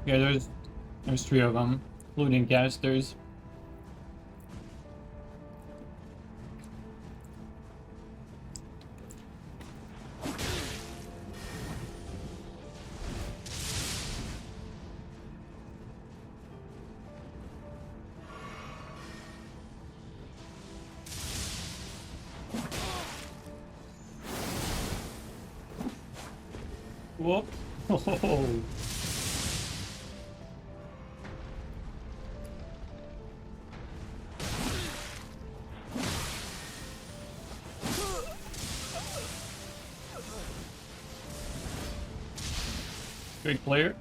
Yeah, there's three of them, including casters. Whoop. Oh. Great player.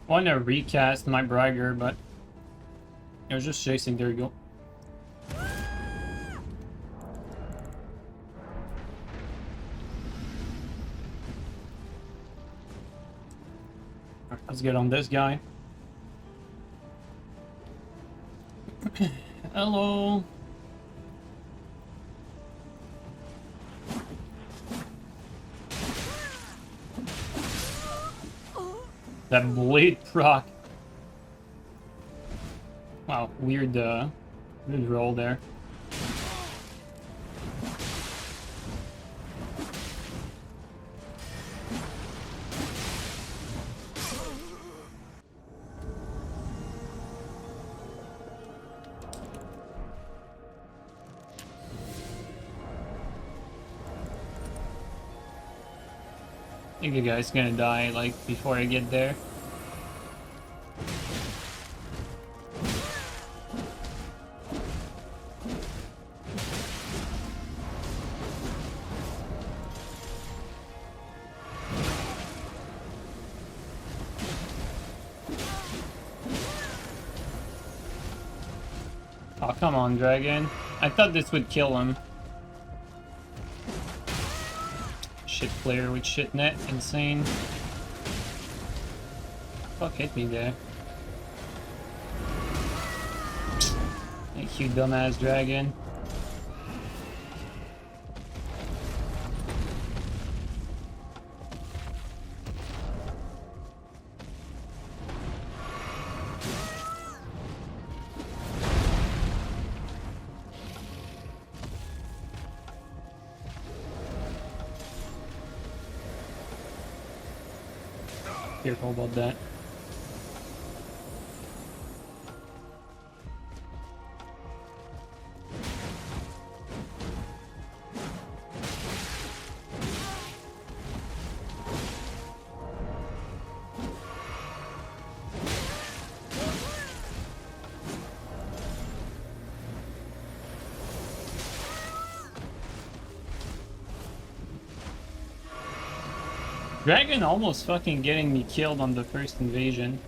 I want to recast my Bragger, but I was just chasing. There you go. Alright, let's get on this guy. Hello. That blade proc. Wow, weird roll there. I think the guy's gonna die, like, before I get there. Oh, come on, dragon. I thought this would kill him. Shit player with shit net, insane. Fuck hit me there. Thank you, dumbass dragon. Careful about that. Dragon almost fucking getting me killed on the first invasion.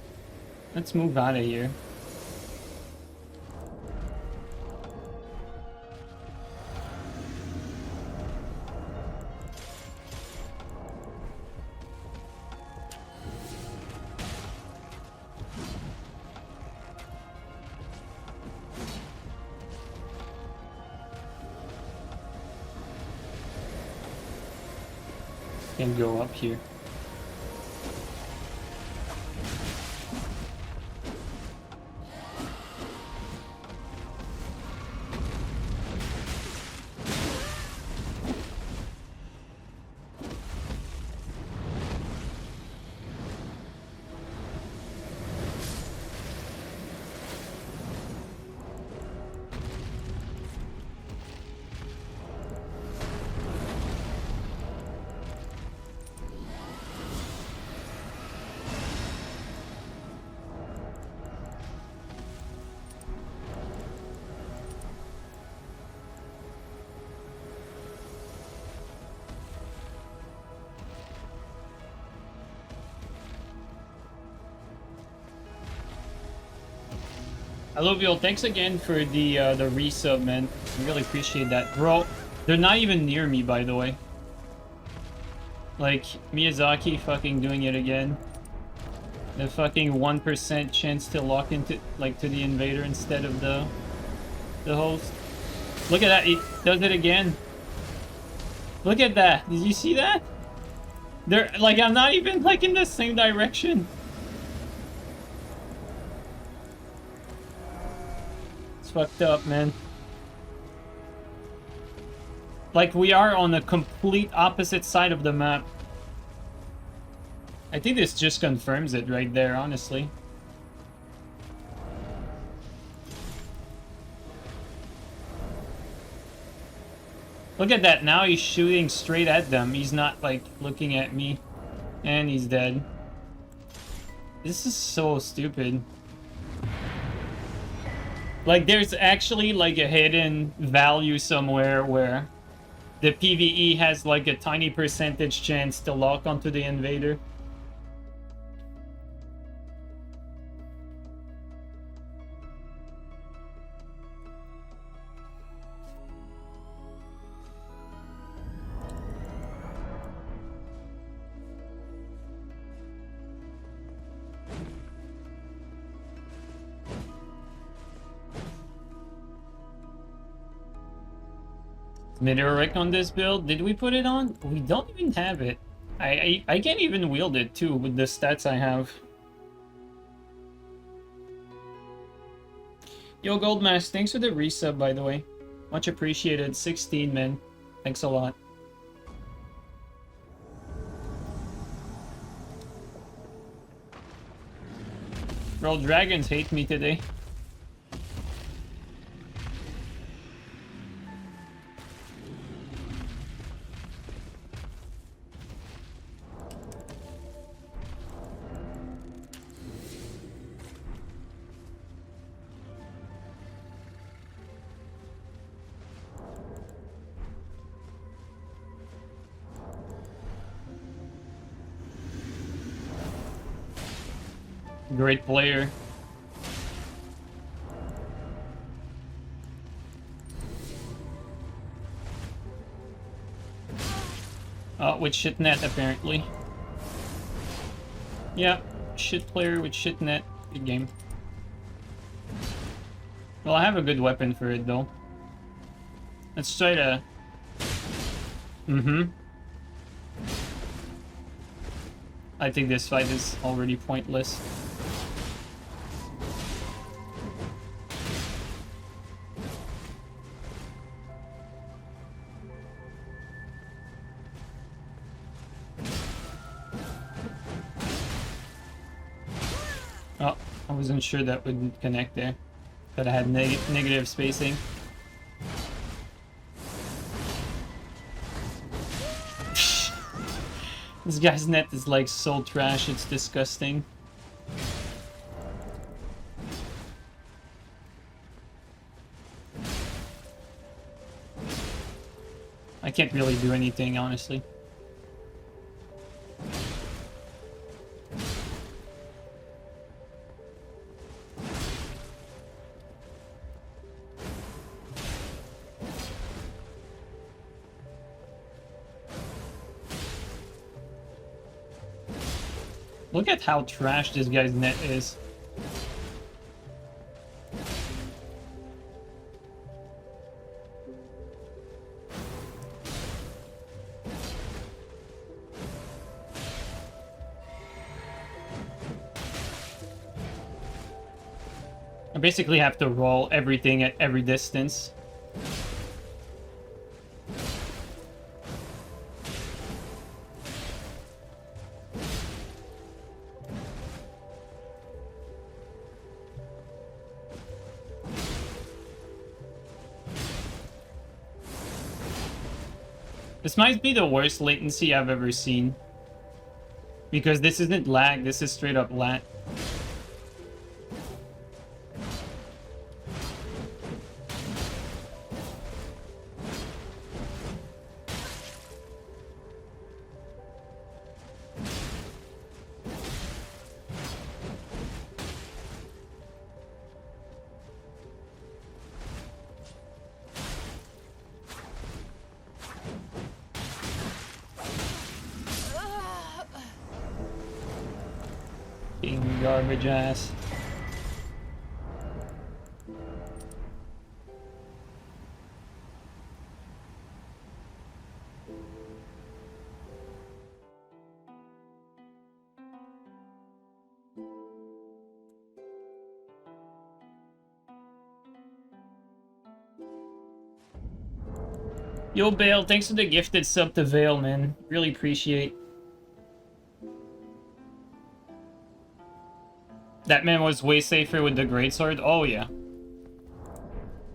Let's move out of here. Can go up here. Alluvial, thanks again for the resub, man. I really appreciate that. Bro, they're not even near me, by the way. Like, Miyazaki fucking doing it again. The fucking 1% chance to lock into, like, to the invader instead of the host. Look at that, he does it again. Look at that, did you see that? They're, like, I'm not even, like, in the same direction. It's fucked up, man. Like, we are on the complete opposite side of the map. I think this just confirms it right there, honestly. Look at that, now he's shooting straight at them. He's not, like, looking at me. And he's dead. This is so stupid. Like, there's actually, like, a hidden value somewhere where the PvE has, like, a tiny percentage chance to lock onto the invader. Meteoric on this build? Did we put it on? We don't even have it. I can't even wield it too with the stats I have. Yo, Goldmask, thanks for the resub, by the way. Much appreciated. 16, man. Thanks a lot. Bro, dragons hate me today. Great player. With shitnet, apparently. Yeah, shit player with shitnet. Good game. Well, I have a good weapon for it, though. Let's try to... I think this fight is already pointless. Oh, I wasn't sure that would connect there. That I had negative spacing. This guy's net is like so trash, it's disgusting. I can't really do anything, honestly. Look at how trash this guy's net is. I basically have to roll everything at every distance. This might be the worst latency I've ever seen. Because this isn't lag, this is straight up lat. Fucking garbage ass. Yo, Bale, thanks for the gifted sub to Vale, man. Really appreciate. That man was way safer with the greatsword. Oh, yeah.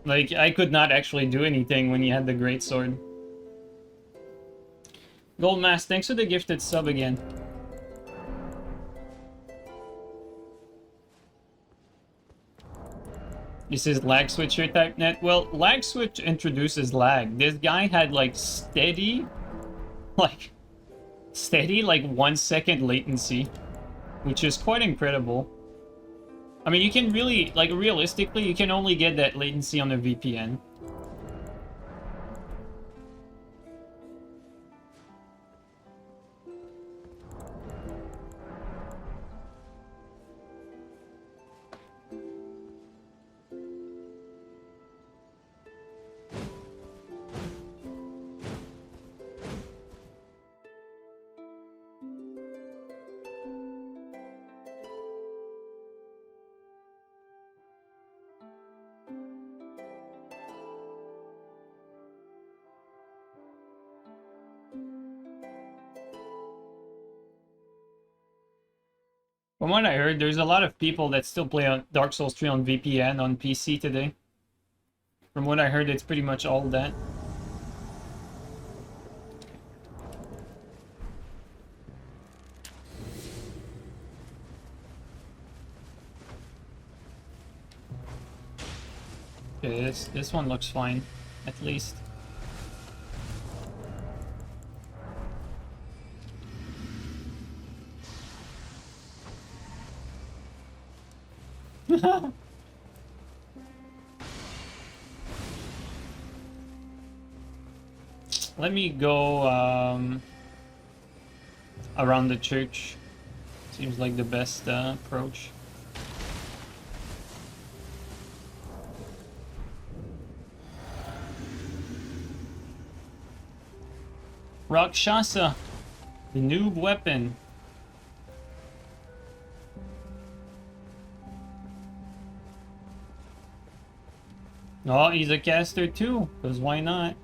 Like, I could not actually do anything when he had the greatsword. Goldmask, thanks for the gifted sub again. This is lag switcher type net. Well, lag switch introduces lag. This guy had like steady, like 1 second latency, which is quite incredible. I mean, you can really, like, realistically, you can only get that latency on a VPN. From what I heard, there's a lot of people that still play on Dark Souls 3 on VPN on PC today. From what I heard, it's pretty much all that. Okay, this one looks fine, at least. Let me go around the church. Seems like the best approach. Rakshasa, the noob weapon. Oh, he's a caster too, because why not?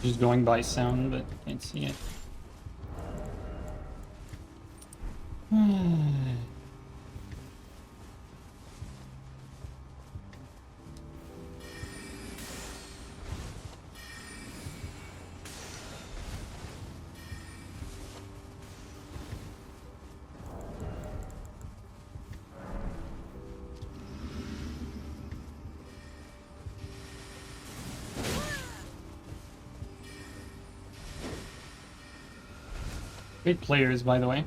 Just going by sound, but can't see it. Great players, by the way.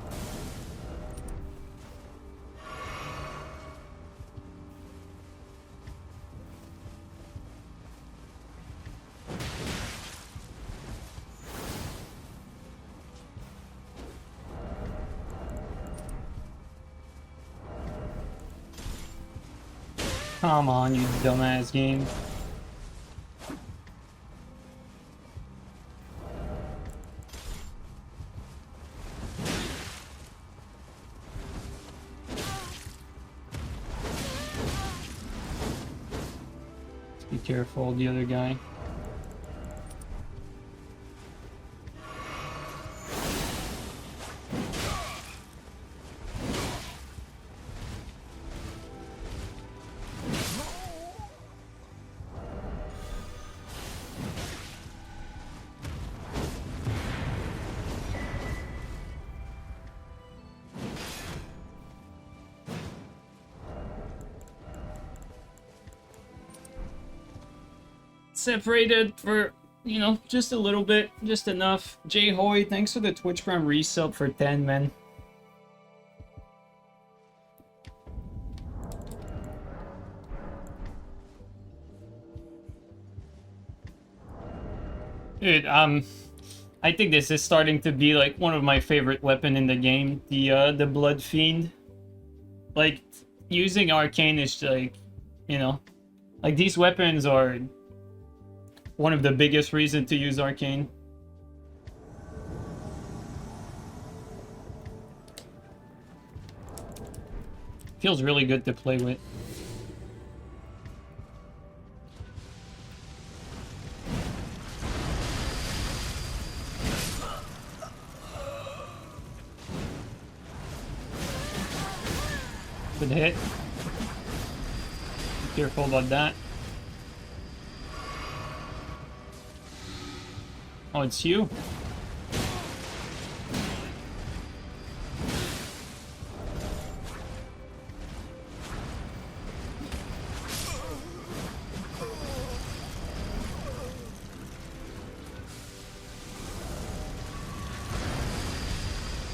Come on, you dumbass game. Be careful, the other guy. Separated for, you know, just a little bit, just enough. Jay Hoy, thanks for the Twitch Prime resub for 10, man. Dude, I think this is starting to be like one of my favorite weapon in the game, the Blood Fiend. Like, using Arcane is like, you know, like these weapons are one of the biggest reasons to use Arcane. Feels really good to play with. Good hit. Be careful about that. Oh, it's you.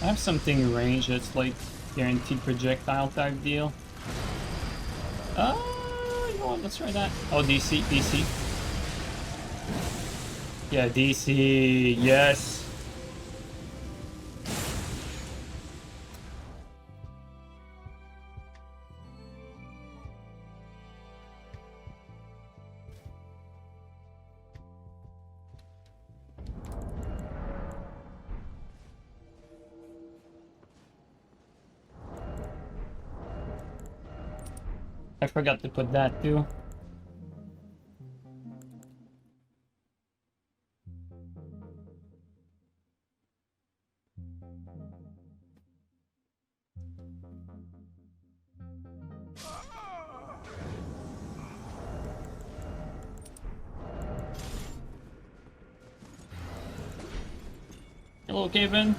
I have something range that's like guaranteed projectile type deal. You know what? Let's try that. Oh, DC, DC. Yeah, DC, yes. I forgot to put that too. Hello, Kevin.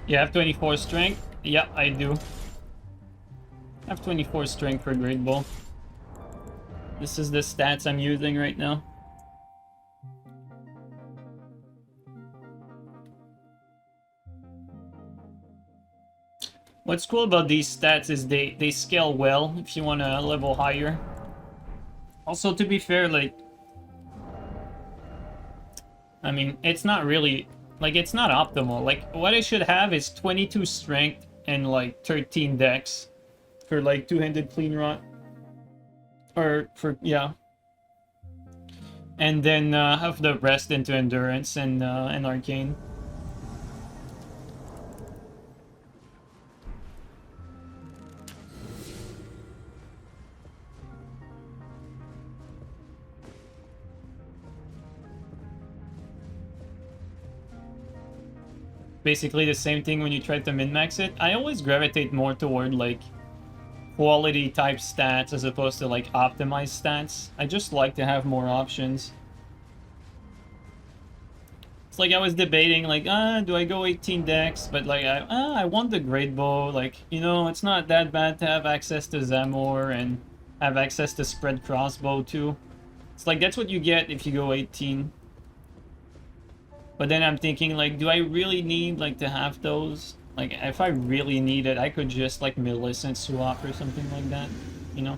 You have 24 strength? Yeah, I do. I have 24 strength for Great Ball. This is the stats I'm using right now. What's cool about these stats is they scale well if you want to level higher. Also, to be fair, like, I mean, it's not really, like, it's not optimal. Like, what I should have is 22 strength and, like, 13 dex for, like, two-handed clean rot. Or, for, yeah. And then have the rest into endurance and arcane. Basically the same thing when you try to min-max it. I always gravitate more toward, like, quality type stats as opposed to, like, optimized stats. I just like to have more options. It's like I was debating, like, do I go 18 dex? But, like, I want the great bow. Like, you know, it's not that bad to have access to Zamor and have access to spread crossbow too. It's like, that's what you get if you go 18. But then I'm thinking, like, do I really need, like, to have those? Like, if I really need it, I could just, like, Millicent swap or something like that, you know?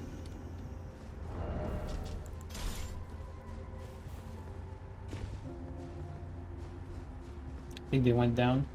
I think they went down.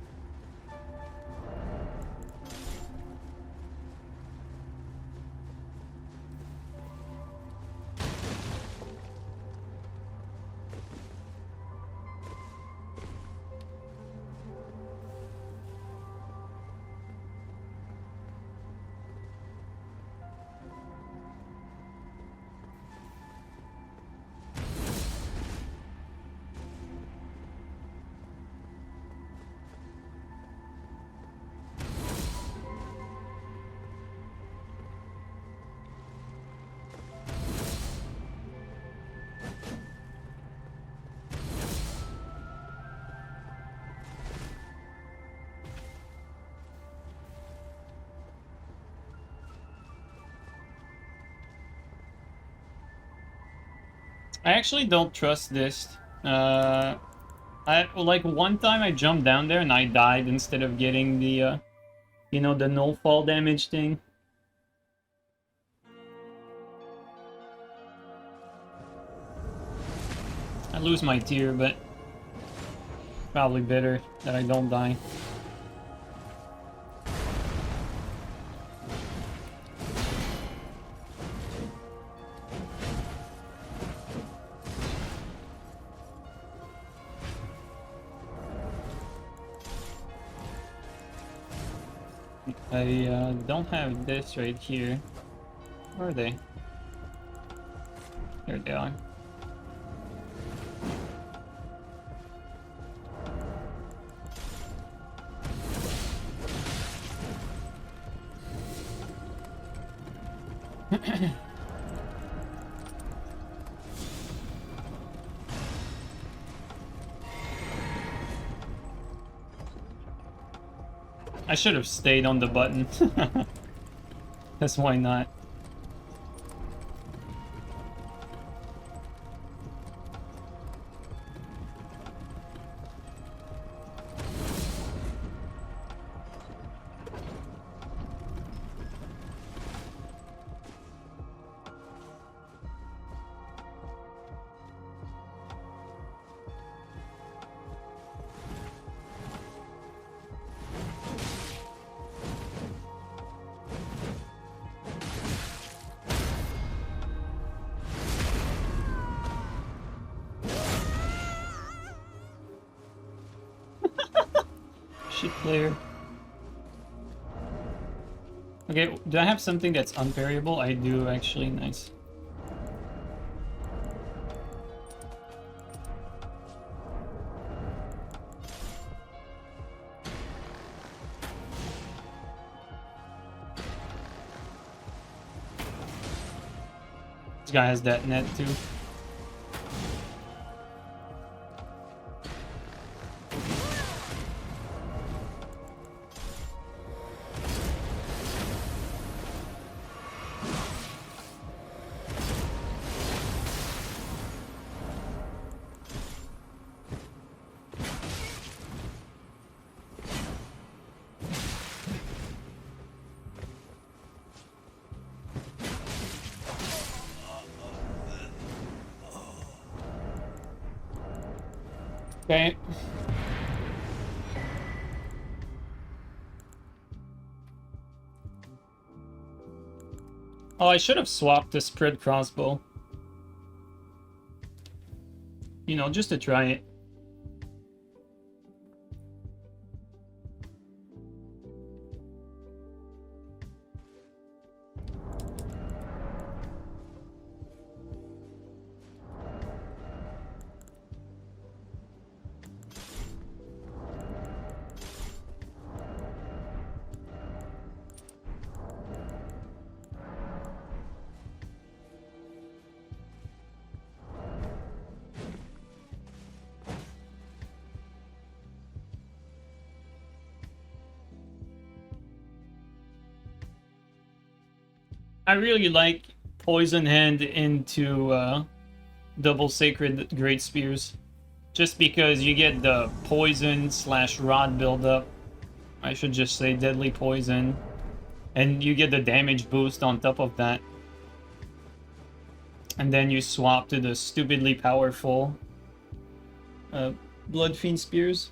I actually don't trust this. Like one time I jumped down there and I died instead of getting the, you know, the no fall damage thing. I lose my tier, but probably better that I don't die. I don't have this right here. Where are they? Here they are. I should have stayed on the button. That's why not. Shit player. Okay, do I have something that's unparryable? I do, actually. Nice. This guy has that net too. Okay. Oh, I should have swapped the spread crossbow. You know, just to try it. I really like Poison Hand into double Sacred Great Spears. Just because you get the poison / rod buildup. I should just say deadly poison. And you get the damage boost on top of that. And then you swap to the stupidly powerful Blood Fiend Spears.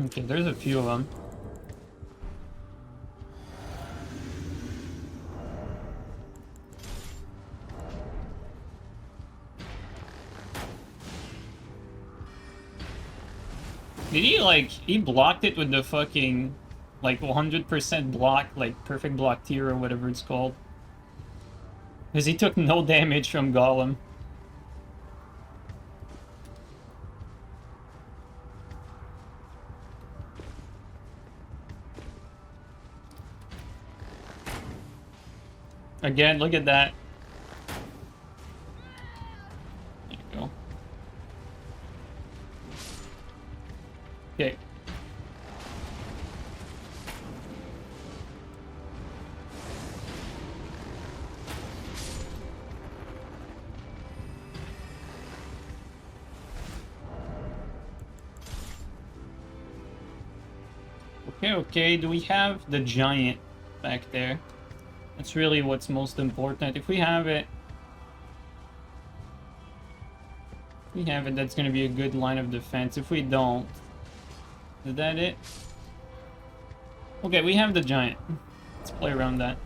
Okay, there's a few of them. Did he, like, he blocked it with the fucking like 100% block, like perfect block tier or whatever it's called. Because he took no damage from Golem. Again, look at that. There you go. Okay. Okay, do we have the giant back there? That's really what's most important. If we have it, that's going to be a good line of defense. If we don't, is that it? Okay, we have the giant. Let's play around that.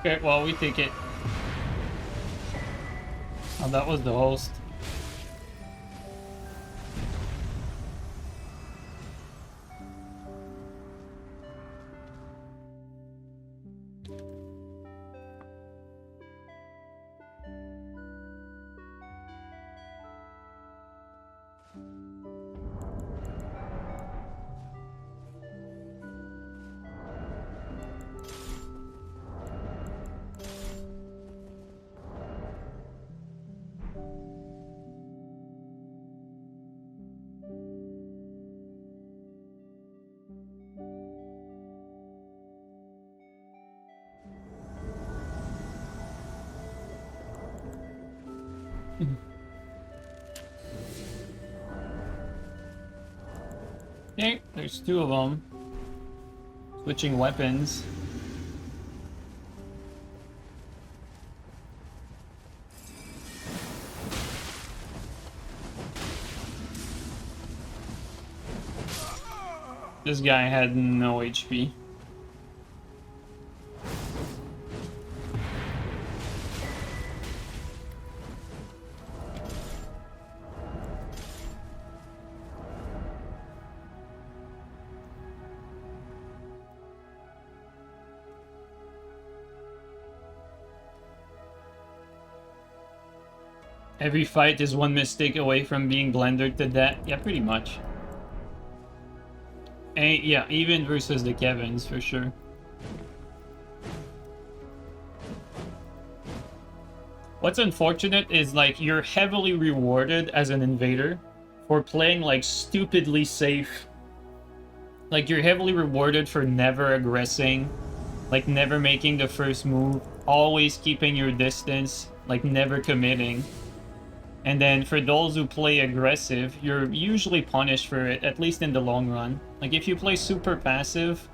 Okay, well, we take it. Oh, that was the host. Okay, there's two of them. Switching weapons. This guy had no HP. Every fight is one mistake away from being blendered to death. Yeah, pretty much. And yeah, even versus the Kevins, for sure. What's unfortunate is, like, you're heavily rewarded as an invader for playing, like, stupidly safe. Like, you're heavily rewarded for never aggressing, like, never making the first move, always keeping your distance, like, never committing. And then for those who play aggressive, you're usually punished for it, at least in the long run. Like, if you play super passive,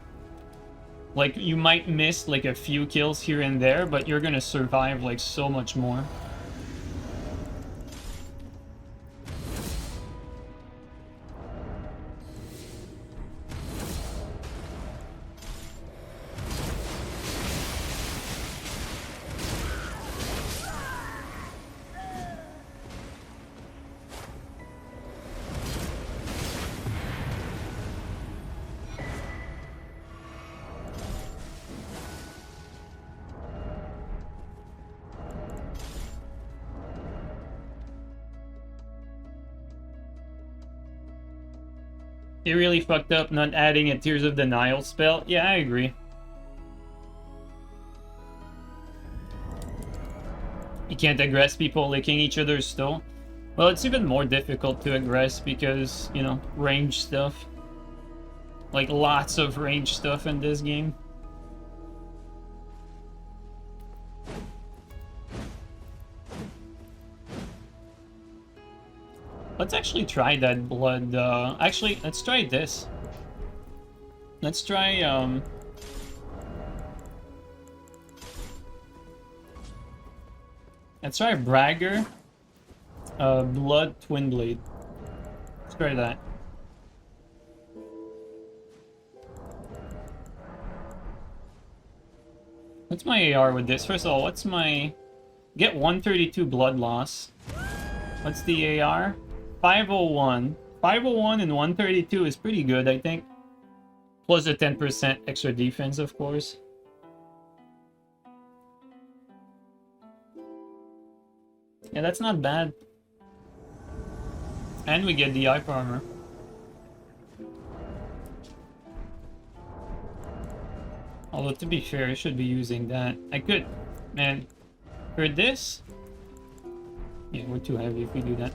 like, you might miss, like, a few kills here and there, but you're gonna survive, like, so much more. They really fucked up not adding a Tears of Denial spell. Yeah, I agree. You can't aggress people licking each other's stone. Well, it's even more difficult to aggress because, you know, range stuff. Like, lots of range stuff in this game. Let's actually try that blood, actually, let's try this. Let's try, let's try Bragger, Blood Twin Blade. Let's try that. What's my AR with this? First of all, what's my... Get 132 blood loss. What's the AR? 501. 501 and 132 is pretty good, I think. Plus a 10% extra defense, of course. Yeah, that's not bad. And we get the Hyper Armor. Although, to be fair, I should be using that. I could... Man, for this... Yeah, we're too heavy if we do that.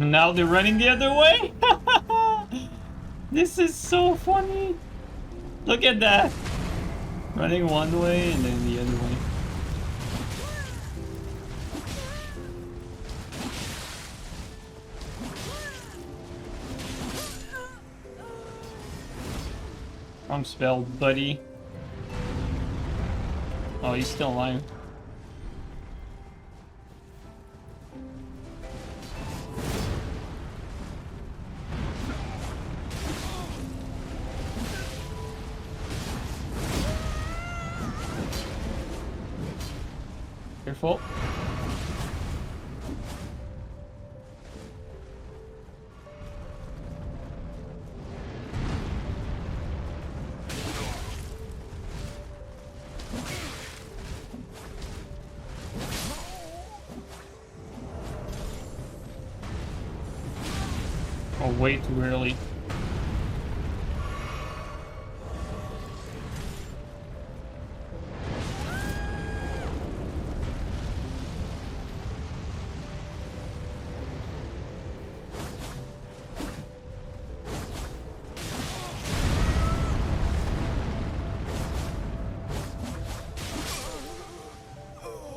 Now they're running the other way? This is so funny. Look at that. Running one way and then the other way. Wrong spell, buddy. Oh, he's still alive. Careful. Oh, way too early.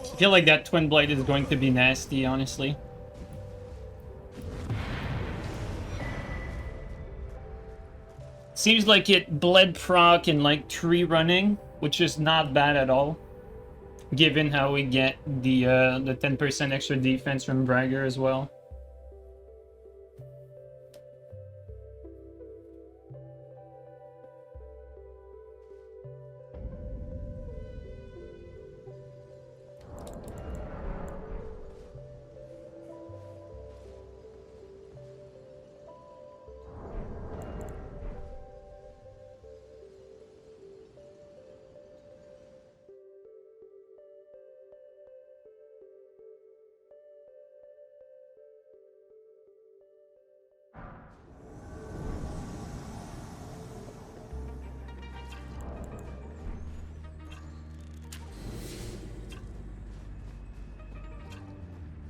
I feel like that Twin Blade is going to be nasty, honestly. Seems like it bled proc in like tree running, which is not bad at all, given how we get the 10% extra defense from Bragger as well.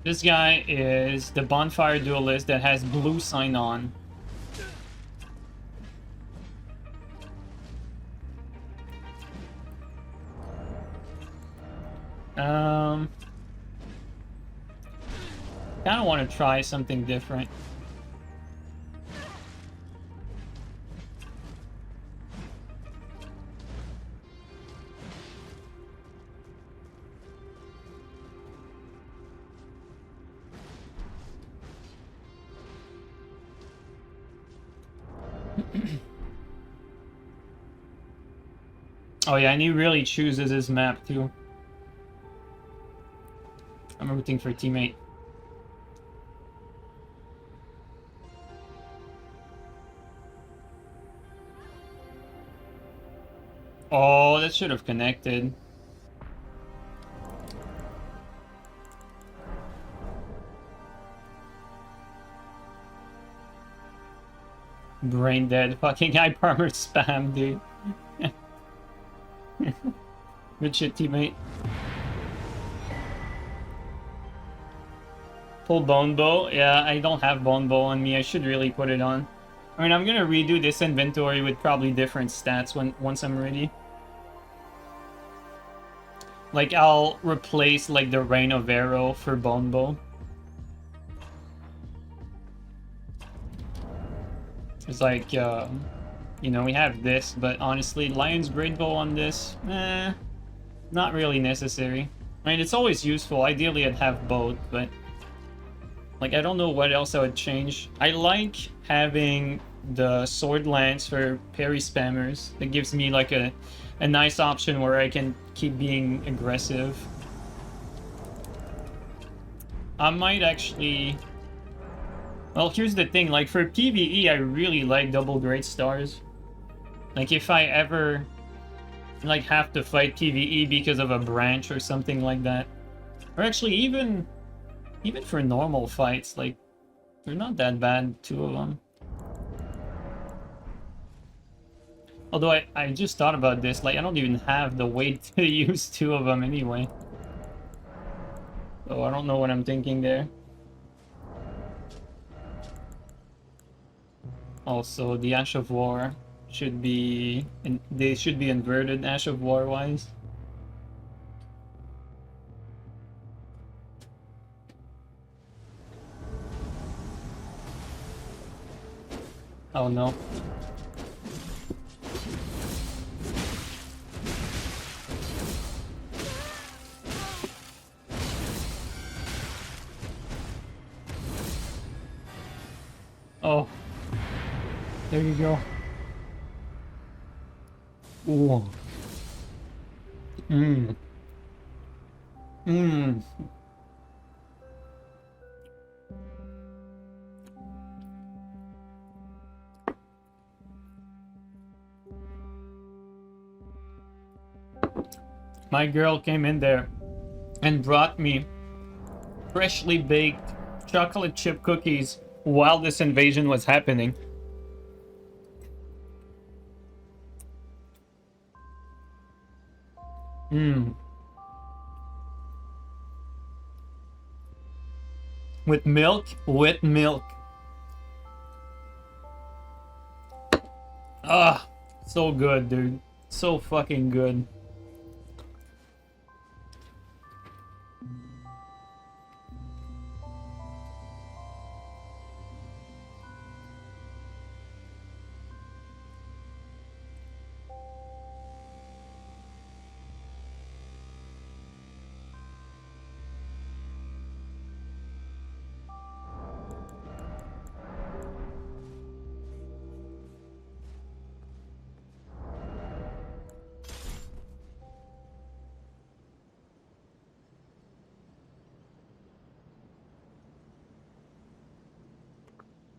This guy is the Bonfire Duelist that has blue sign on. Kind of want to try something different. Oh yeah, and he really chooses his map too. I'm rooting for teammate. Oh, that should have connected. Brain dead. Fucking high armor spam, dude. Good shit, teammate. Full bone bow? Yeah, I don't have bone bow on me. I should really put it on. I mean, I'm gonna redo this inventory with probably different stats once I'm ready. Like, I'll replace, like, the Rain of Arrow for bone bow. It's like, you know, we have this, but honestly, Lion's Great Bow on this, not really necessary. I mean, it's always useful. Ideally, I'd have both, but... Like, I don't know what else I would change. I like having the Sword Lance for parry spammers. It gives me, like, a nice option where I can keep being aggressive. I might actually... Well, here's the thing. Like, for PvE, I really like double Great Stars. Like, if I ever, like, have to fight PvE because of a branch or something like that. Or actually, even for normal fights, like, they're not that bad, two of them. Although I just thought about this, like, I don't even have the weight to use two of them anyway. So I don't know what I'm thinking there. Also, the Ash of War should be... They should be inverted Ash of War wise. Oh no. Oh. There you go. Ooh. Mmm. Mmm. My girl came in there and brought me freshly baked chocolate chip cookies while this invasion was happening. Mmm. With milk? With milk. Ah, so good, dude. So fucking good.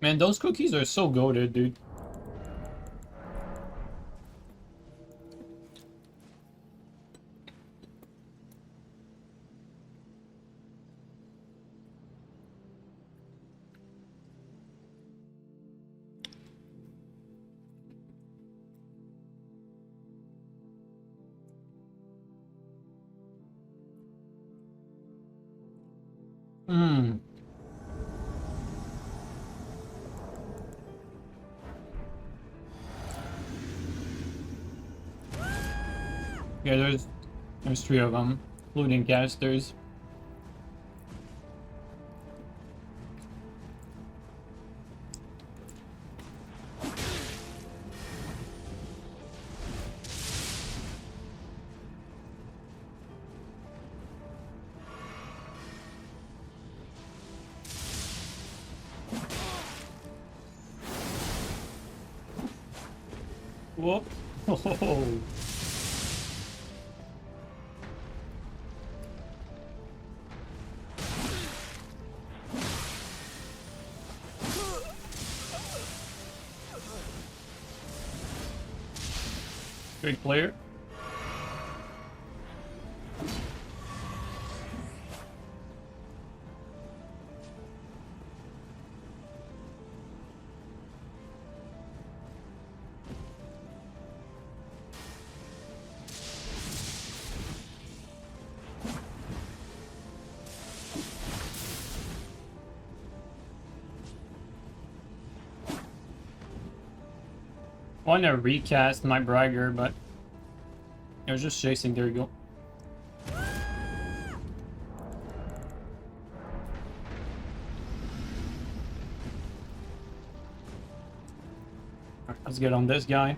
Man, those cookies are so goated, dude. Mmm. Yeah, there's three of them, including casters. Whoop. Oh. Great player. I want to recast my bragger, but I was just chasing. There you go. Alright, let's get on this guy.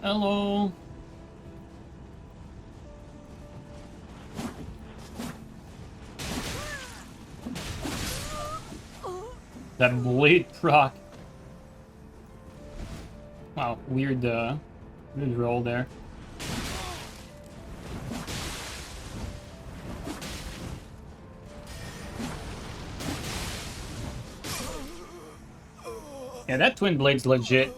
Hello. That blade proc. Wow, weird roll there. Yeah, that twin blade's legit.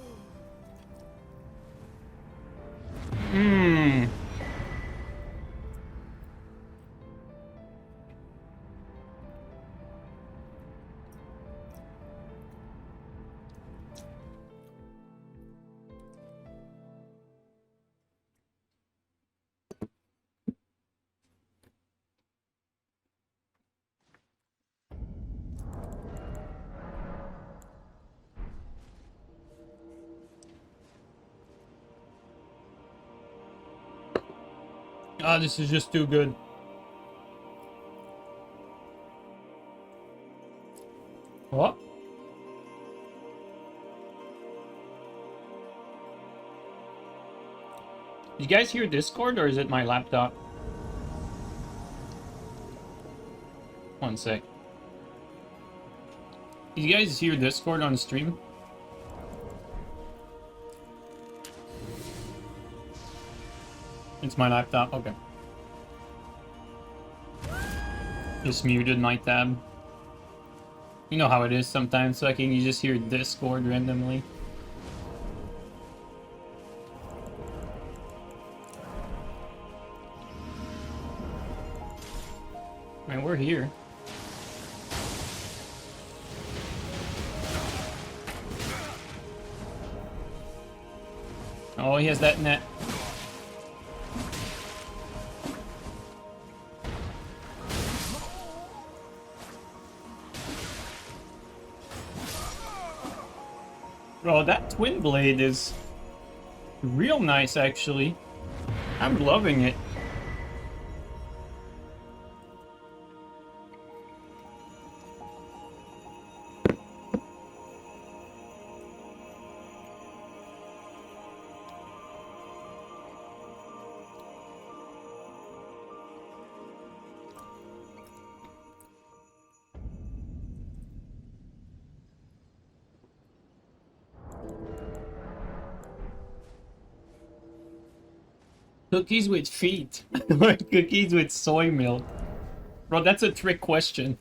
Ah, this is just too good. What? You guys hear Discord, or is it my laptop? One sec. Did you guys hear Discord on stream? It's my laptop, okay. Just muted my tab. You know how it is sometimes, so you just hear Discord randomly. Man, we're here. Oh, he has that net. Bro, that twin blade is real nice, actually. I'm loving it. Cookies with feet. Or cookies with soy milk. Bro, that's a trick question.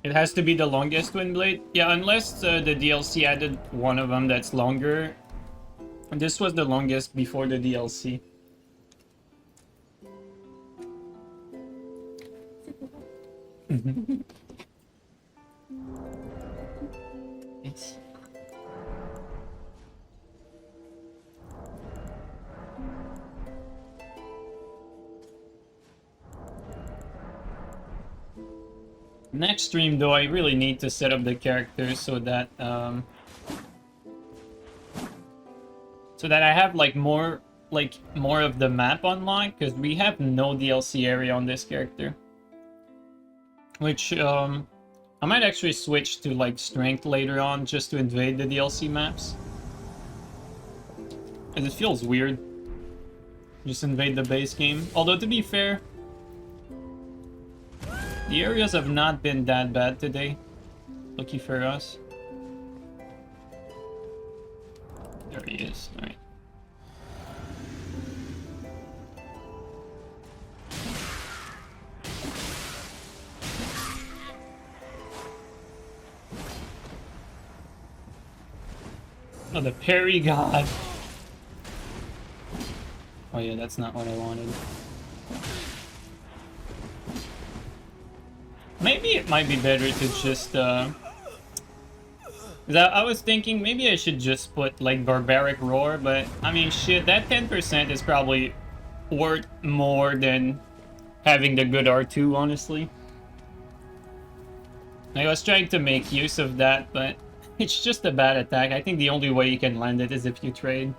It has to be the longest twin blade? Yeah, unless the DLC added one of them that's longer. This was the longest before the DLC. It's... Next stream, though, I really need to set up the characters so that I have like more of the map unlocked, because we have no DLC area on this character. Which I might actually switch to like strength later on just to invade the DLC maps. Because it feels weird. Just invade the base game. Although to be fair, the areas have not been that bad today. Lucky for us. There he is. All right. Oh, the parry god. Oh yeah, that's not what I wanted. Maybe it might be better to just, I was thinking maybe I should just put, like, Barbaric Roar, but, I mean, shit, that 10% is probably worth more than having the good R2, honestly. I was trying to make use of that, but it's just a bad attack. I think the only way you can land it is if you trade.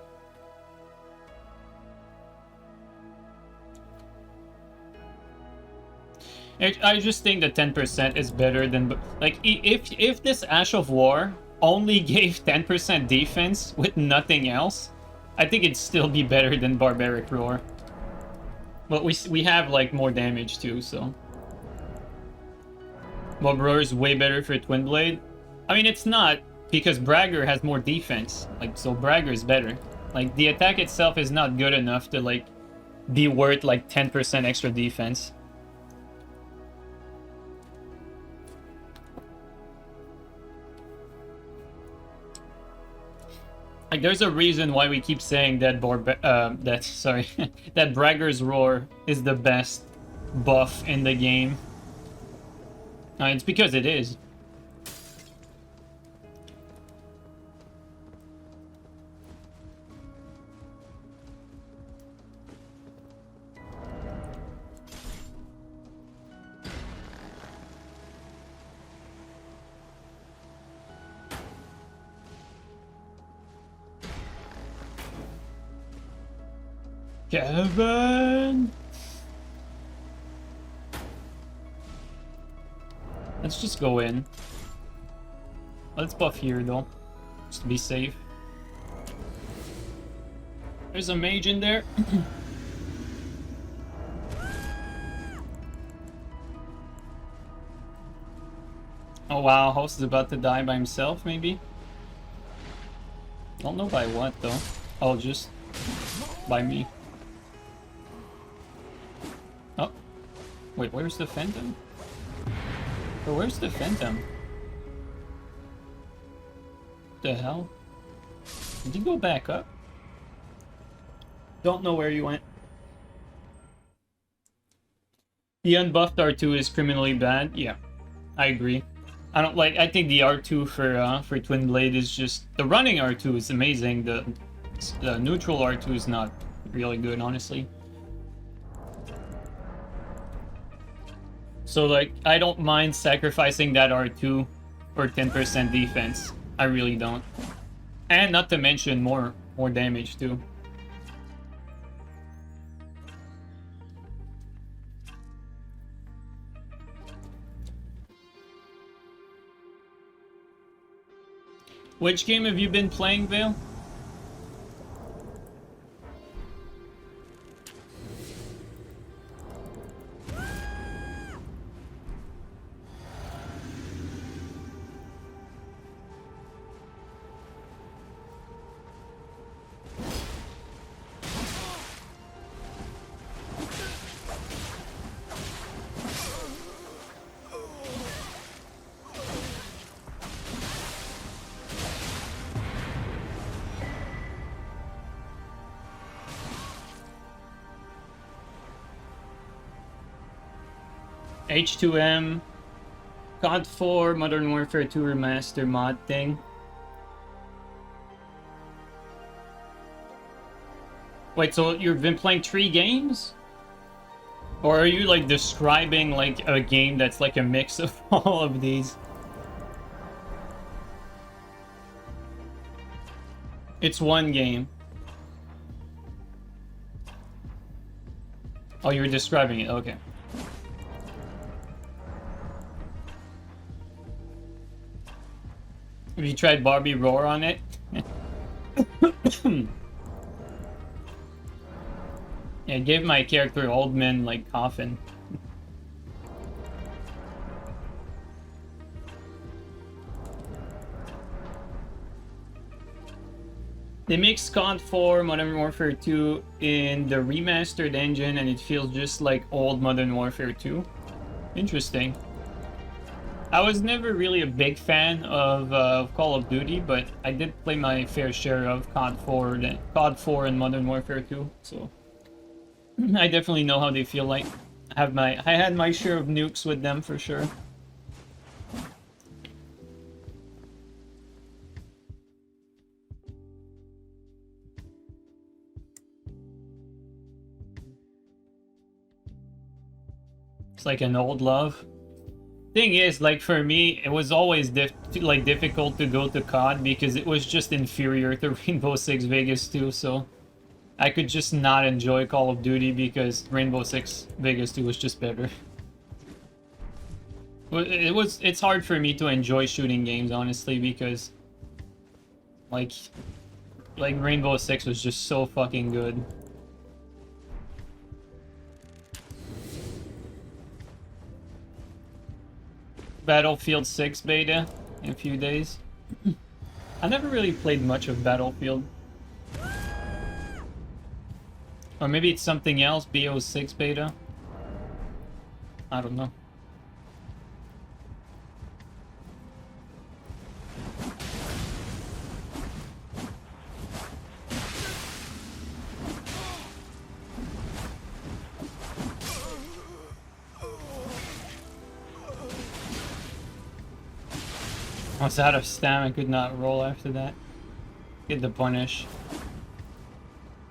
I just think the 10% is better than... Like, if this Ash of War only gave 10% defense with nothing else, I think it'd still be better than Barbaric Roar. But we have, like, more damage, too, so... Bob Roar is way better for Twin Blade. I mean, it's not, because Bragger has more defense. Like, so Bragger is better. Like, the attack itself is not good enough to, like, be worth, like, 10% extra defense. Like, there's a reason why we keep saying that that Bragger's Roar is the best buff in the game. It's because it is. Kevin! Let's just go in. Let's buff here, though. Just to be safe. There's a mage in there. Oh wow, host is about to die by himself, maybe? Don't know by what, though. Oh, just by me. Oh. Wait, where's the Phantom? Or where's the Phantom? The hell? Did you go back up? Don't know where you went. The unbuffed R2 is criminally bad. Yeah, I agree. I don't like. I think the R2 for Twin Blade is just the running R2 is amazing. The neutral R2 is not really good, honestly. So like, I don't mind sacrificing that R2 for 10% defense. I really don't. And not to mention more damage too. Which game have you been playing, Vale? H2M, COD 4, Modern Warfare 2 Remaster mod thing. Wait, so you've been playing 3 games? Or are you like describing like a game that's like a mix of all of these? It's one game. Oh, you were describing it, okay. Have you tried Barbie Roar on it? Yeah, give my character Old Man like Coffin. They mixed COD 4, Modern Warfare 2 in the remastered engine, and it feels just like old Modern Warfare 2. Interesting. I was never really a big fan of Call of Duty, but I did play my fair share of COD 4 and Modern Warfare 2, so I definitely know how they feel like. I had my share of nukes with them for sure. It's like an old love. Thing is, like for me, it was always difficult to go to COD because it was just inferior to Rainbow Six Vegas 2, so I could just not enjoy Call of Duty because Rainbow Six Vegas 2 was just better. It's hard for me to enjoy shooting games, honestly, because like Rainbow Six was just so fucking good. Battlefield 6 beta in a few days. I never really played much of Battlefield. Or maybe it's something else, BO6 beta. I don't know. I was out of stamina, could not roll after that. Get the punish.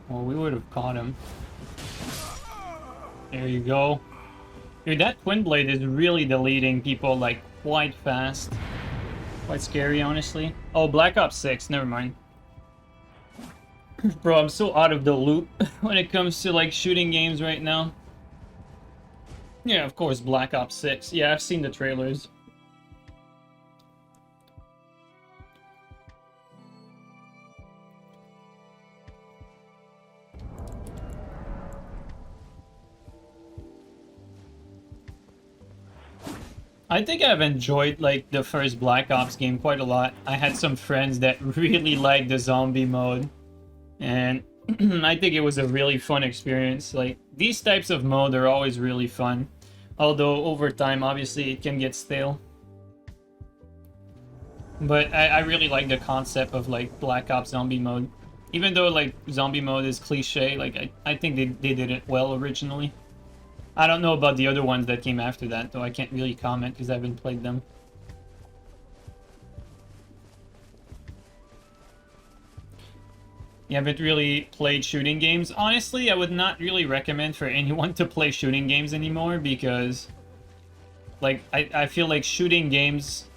Well, we would have caught him. There you go. Dude, that Twin Blade is really deleting people, like, quite fast. Quite scary, honestly. Oh, Black Ops 6, never mind. Bro, I'm so out of the loop when it comes to, like, shooting games right now. Yeah, of course, Black Ops 6. Yeah, I've seen the trailers. I think I've enjoyed, like, the first Black Ops game quite a lot. I had some friends that really liked the zombie mode. And I think it was a really fun experience. Like, these types of mode are always really fun. Although, over time, obviously, it can get stale. But I really like the concept of, like, Black Ops zombie mode. Even though, like, zombie mode is cliche, like, I think they did it well originally. I don't know about the other ones that came after that, though I can't really comment because I haven't played them. You haven't really played shooting games? Honestly, I would not really recommend for anyone to play shooting games anymore because, like, I feel like shooting games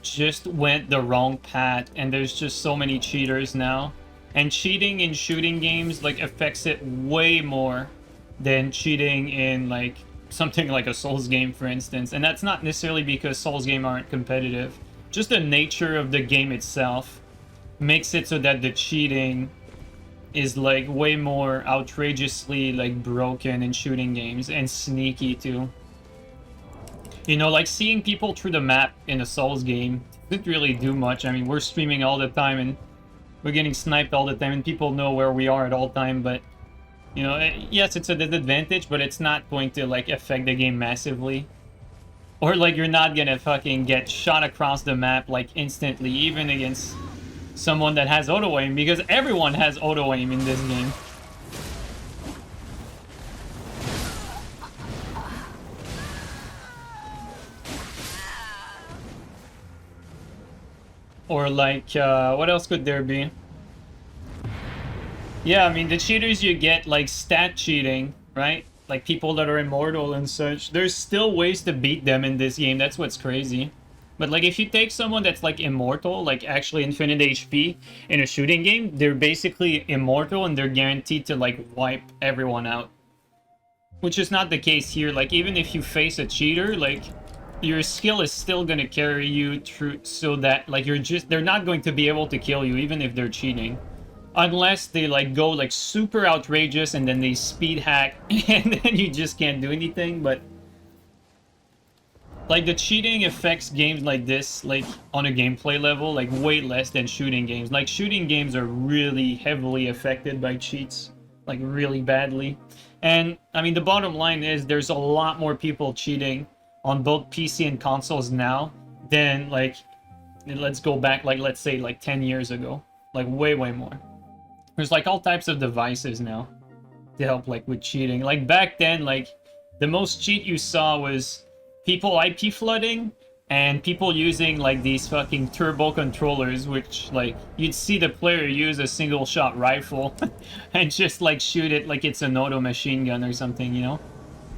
just went the wrong path and there's just so many cheaters now. And cheating in shooting games, like, affects it way more than cheating in, like, something like a Souls game, for instance. And that's not necessarily because Souls games aren't competitive. Just the nature of the game itself makes it so that the cheating is, like, way more outrageously, like, broken in shooting games, and sneaky too. You know, like, seeing people through the map in a Souls game didn't really do much. I mean, we're streaming all the time and we're getting sniped all the time and people know where we are at all time, but you know, yes, it's a disadvantage, but it's not going to, like, affect the game massively. Or, like, you're not gonna fucking get shot across the map, like, instantly, even against someone that has auto-aim, because everyone has auto-aim in this game. Or, like, what else could there be? Yeah, I mean, the cheaters you get, like, stat cheating, right? Like, people that are immortal and such. There's still ways to beat them in this game. That's what's crazy. But, like, if you take someone that's, like, immortal, like, actually infinite HP in a shooting game, they're basically immortal and they're guaranteed to, like, wipe everyone out. Which is not the case here. Like, even if you face a cheater, like, your skill is still gonna carry you through so that, like, they're not going to be able to kill you even if they're cheating. Unless they, like, go, like, super outrageous and then they speed hack and then you just can't do anything, but Like, the cheating affects games like this, like, on a gameplay level, like, way less than shooting games. Like, shooting games are really heavily affected by cheats. Like, really badly. And, I mean, the bottom line is there's a lot more people cheating on both PC and consoles now than, like, let's go back, like, let's say, like, 10 years ago. Like, way, way more. There's, like, all types of devices now to help, like, with cheating. Like, back then, like, the most cheat you saw was people IP flooding and people using like these fucking turbo controllers, which like you'd see the player use a single shot rifle and just like shoot it like it's an auto machine gun or something, you know?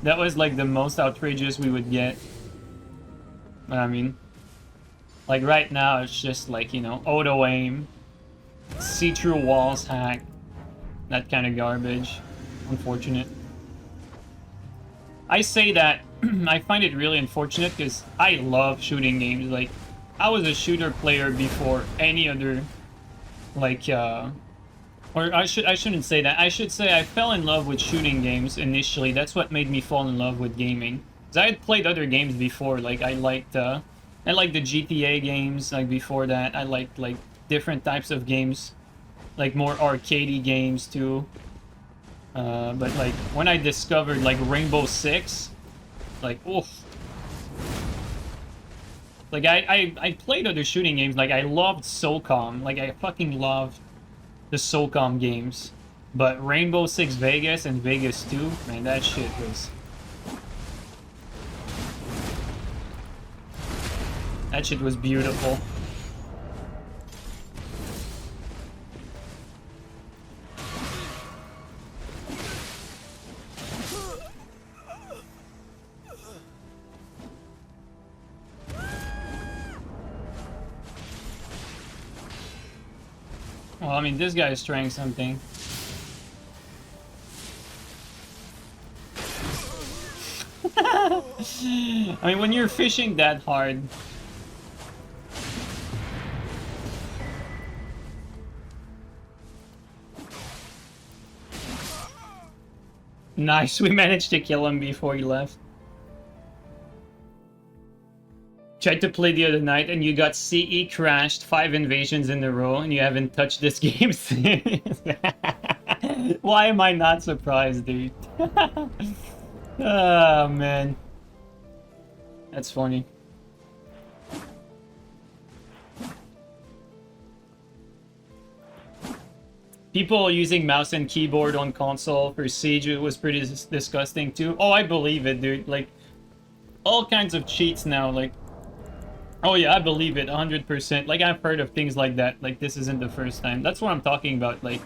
That was like the most outrageous we would get. I mean, like right now it's just like, you know, auto aim, see through walls hack, that kind of garbage. Unfortunate. I say that I find it really unfortunate because I love shooting games. Like, I was a shooter player before any other, like, or I shouldn't say that. I should say I fell in love with shooting games initially. That's what made me fall in love with gaming. Because I had played other games before. Like, I liked the GTA games. Like, before that, I liked, like, different types of games. Like, more arcadey games, too. But, like, when I discovered, like, Rainbow Six, like, oof. Like, I played other shooting games. Like, I loved SOCOM. Like, I fucking loved the SOCOM games. But Rainbow Six Vegas and Vegas 2, man, that shit was... That shit was beautiful. Well, I mean, this guy is trying something. I mean, when you're fishing that hard... Nice, we managed to kill him before he left. Tried to play the other night and you got CE crashed 5 invasions in a row and you haven't touched this game since. Why am I not surprised, dude? Oh, man. That's funny. People using mouse and keyboard on console for Siege was pretty disgusting too. Oh, I believe it, dude. Like, all kinds of cheats now, like... Oh yeah, I believe it, 100%. Like, I've heard of things like that. Like, this isn't the first time. That's what I'm talking about. Like,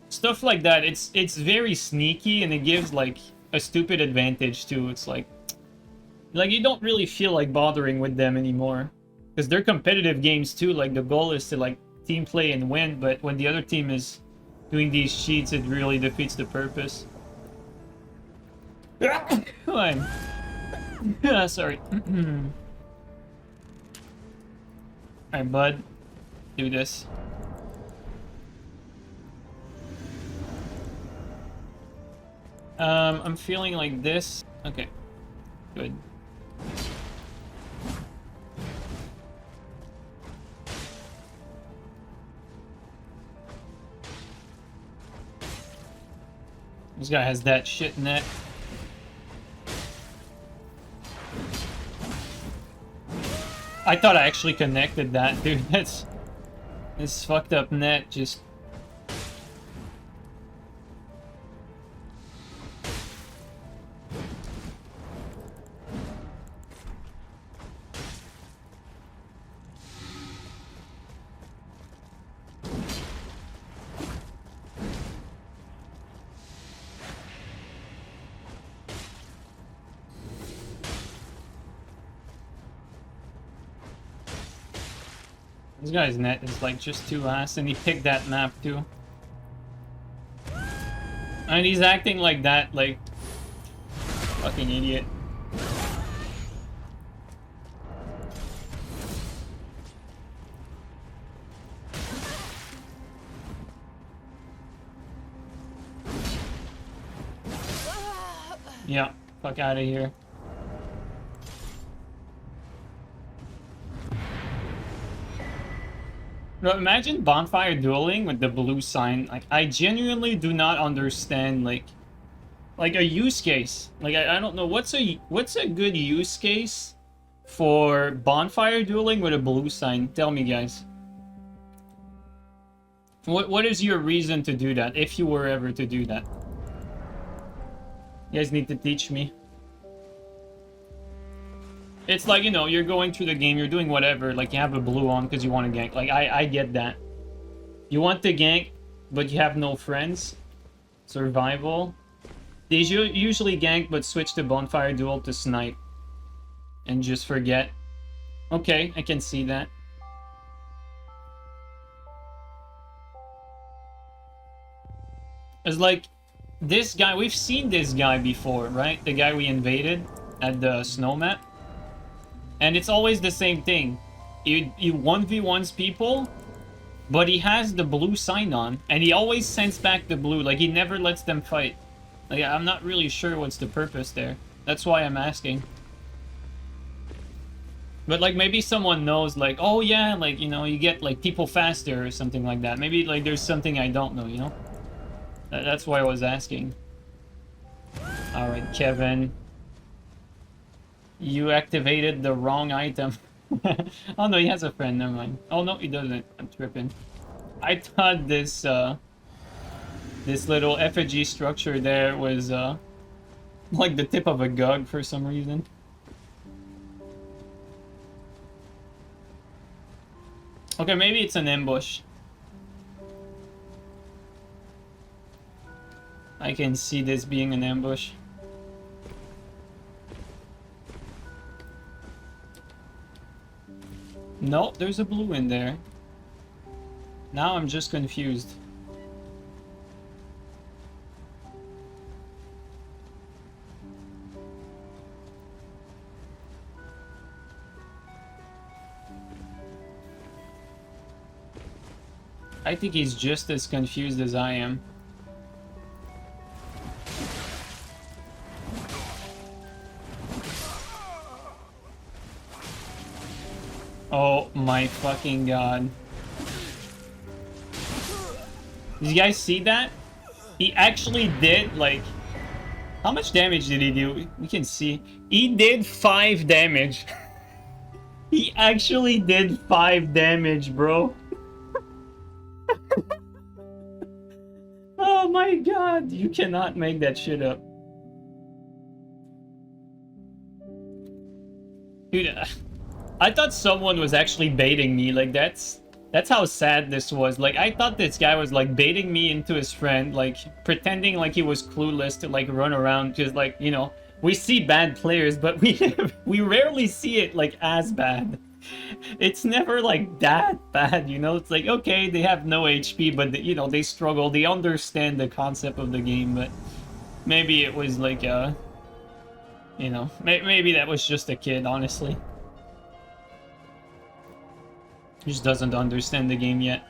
stuff like that, it's very sneaky, and it gives, like, a stupid advantage, too. It's like, you don't really feel like bothering with them anymore. Because they're competitive games, too. Like, the goal is to, like, team play and win, but when the other team is doing these cheats, it really defeats the purpose. Come on. Sorry. Alright, bud. Do this. I'm feeling like this. Okay. Good. This guy has that shit net. I thought I actually connected that, dude. That's... This fucked up net just... This guy's net is like just too ass, and he picked that map too. And he's acting like that, like... Fucking idiot. Yeah, fuck out of here. No, imagine bonfire dueling with the blue sign. Like, I genuinely do not understand, like a use case. Like, I don't know, what's a good use case for bonfire dueling with a blue sign? Tell me, guys. What is your reason to do that, if you were ever to do that? You guys need to teach me. It's like, you know, you're going through the game, you're doing whatever, like you have a blue on because you want to gank. Like, I get that. You want to gank, but you have no friends. Survival. They usually gank, but switch to bonfire duel to snipe. And just forget. Okay, I can see that. It's like, this guy, we've seen this guy before, right? The guy we invaded at the snow map. And it's always the same thing. You 1v1s people, but he has the blue sign on, and he always sends back the blue. Like, he never lets them fight. Like, I'm not really sure what's the purpose there. That's why I'm asking. But, like, maybe someone knows, like, oh yeah, like, you know, you get, like, people faster or something like that. Maybe, like, there's something I don't know, you know? That's why I was asking. Alright, Kevin. You activated the wrong item. Oh no, he has a friend, never mind. Oh no, he doesn't. I'm tripping. I thought this this little effigy structure there was like the tip of a gug for some reason. Okay, maybe it's an ambush. I can see this being an ambush. No, there's a blue in there. Now I'm just confused. I think he's just as confused as I am. Oh my fucking god. Did you guys see that? He actually did, like... How much damage did he do? We can see. He did 5 damage. He actually did 5 damage, bro. Oh my god. You cannot make that shit up. Dude, I thought someone was actually baiting me. Like, that's how sad this was. Like, I thought this guy was, like, baiting me into his friend, like, pretending like he was clueless to, like, run around. Because, like, you know, we see bad players, but we rarely see it, like, as bad. It's never, like, that bad, you know? It's like, okay, they have no HP, but, you know, they struggle. They understand the concept of the game, but maybe it was, like, you know, maybe that was just a kid, honestly. Just doesn't understand the game yet.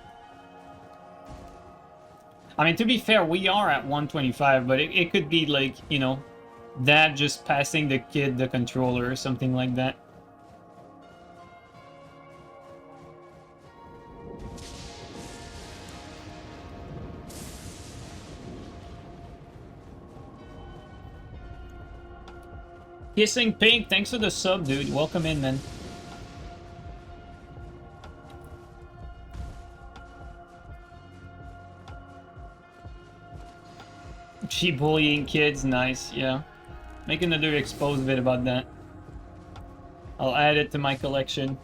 I mean, to be fair, we are at 125, but it could be like, you know, dad just passing the kid the controller or something like that. Kissing Pink, thanks for the sub, dude. Welcome in, man. She bullying kids, nice, yeah. Make another exposed vid about that. I'll add it to my collection.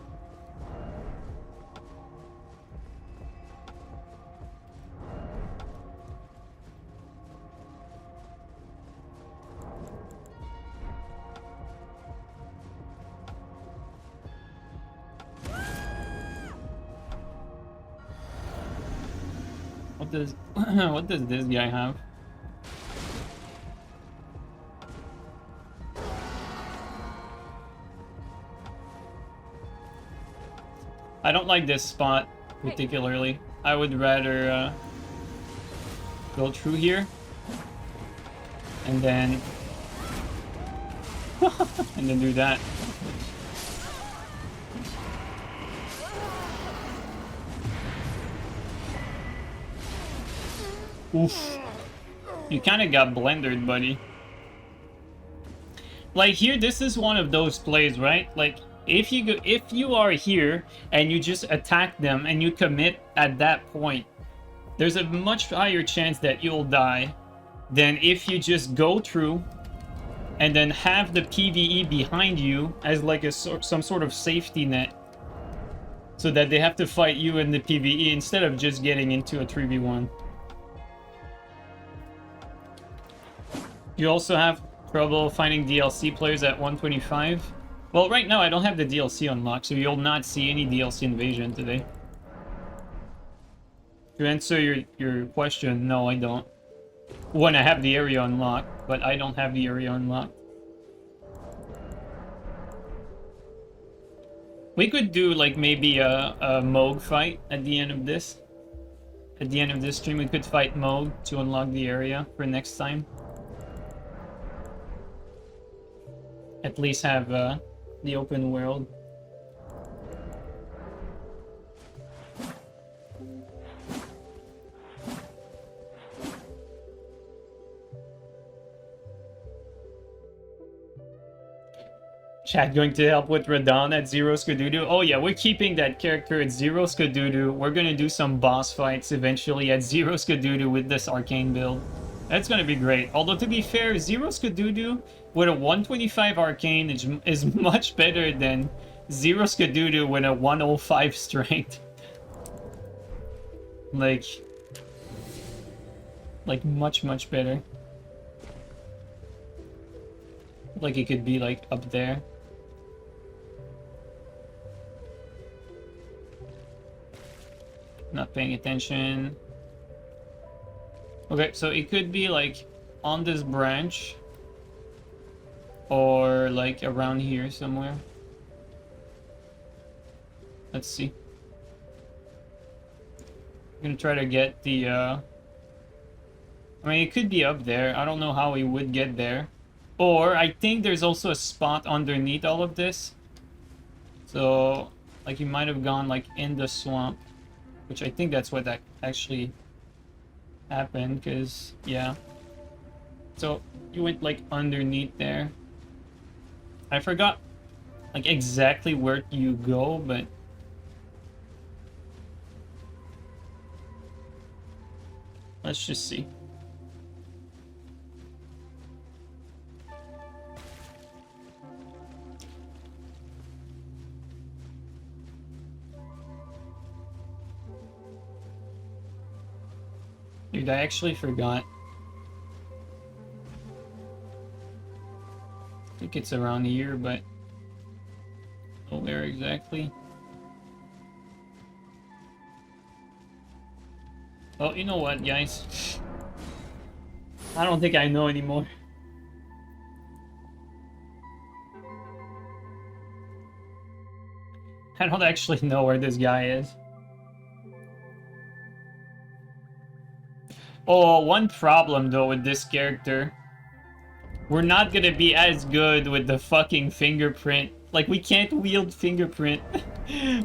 What does this guy have? I don't like this spot particularly. I would rather go through here and then and then do that. Oof. You kind of got blendered, buddy. Like here, this is one of those plays, right? Like if you are here and you just attack them and you commit at that point, there's a much higher chance that you'll die than if you just go through and then have the PvE behind you as like some sort of safety net, so that they have to fight you in the PvE instead of just getting into a 3v1. You also have trouble finding DLC players at 125. Well, right now I don't have the DLC unlocked, so you'll not see any DLC invasion today. To answer your question, no, I don't. When I have the area unlocked, but I don't have the area unlocked. We could do like maybe a Moog fight at the end of this. At the end of this stream, we could fight Moog to unlock the area for next time. At least have the open world. Chat going to help with Radahn at 0 Skadudu. Oh yeah, we're keeping that character at 0 Skadudu. We're gonna do some boss fights eventually at 0 Skadudu with this arcane build. That's gonna be great. Although to be fair, 0 Skadudu with a 125 arcane is much better than 0 Skadudu with a 105 strength. Like much better. Like it could be like up there. Not paying attention. Okay, so it could be like on this branch or like around here somewhere. Let's see. I'm gonna try to get the I mean, it could be up there. I don't know how we would get there. Or I think there's also a spot underneath all of this. So like you might have gone like in the swamp, which I think that's what that actually happened, because yeah. So you went like underneath there. I forgot like exactly where you go, but let's just see. Dude, I actually forgot. I think it's around here, but oh, where exactly? Oh, you know what, guys? I don't think I know anymore. I don't actually know where this guy is. Oh, one problem though with this character. We're not gonna be as good with the fucking fingerprint. Like, we can't wield fingerprint.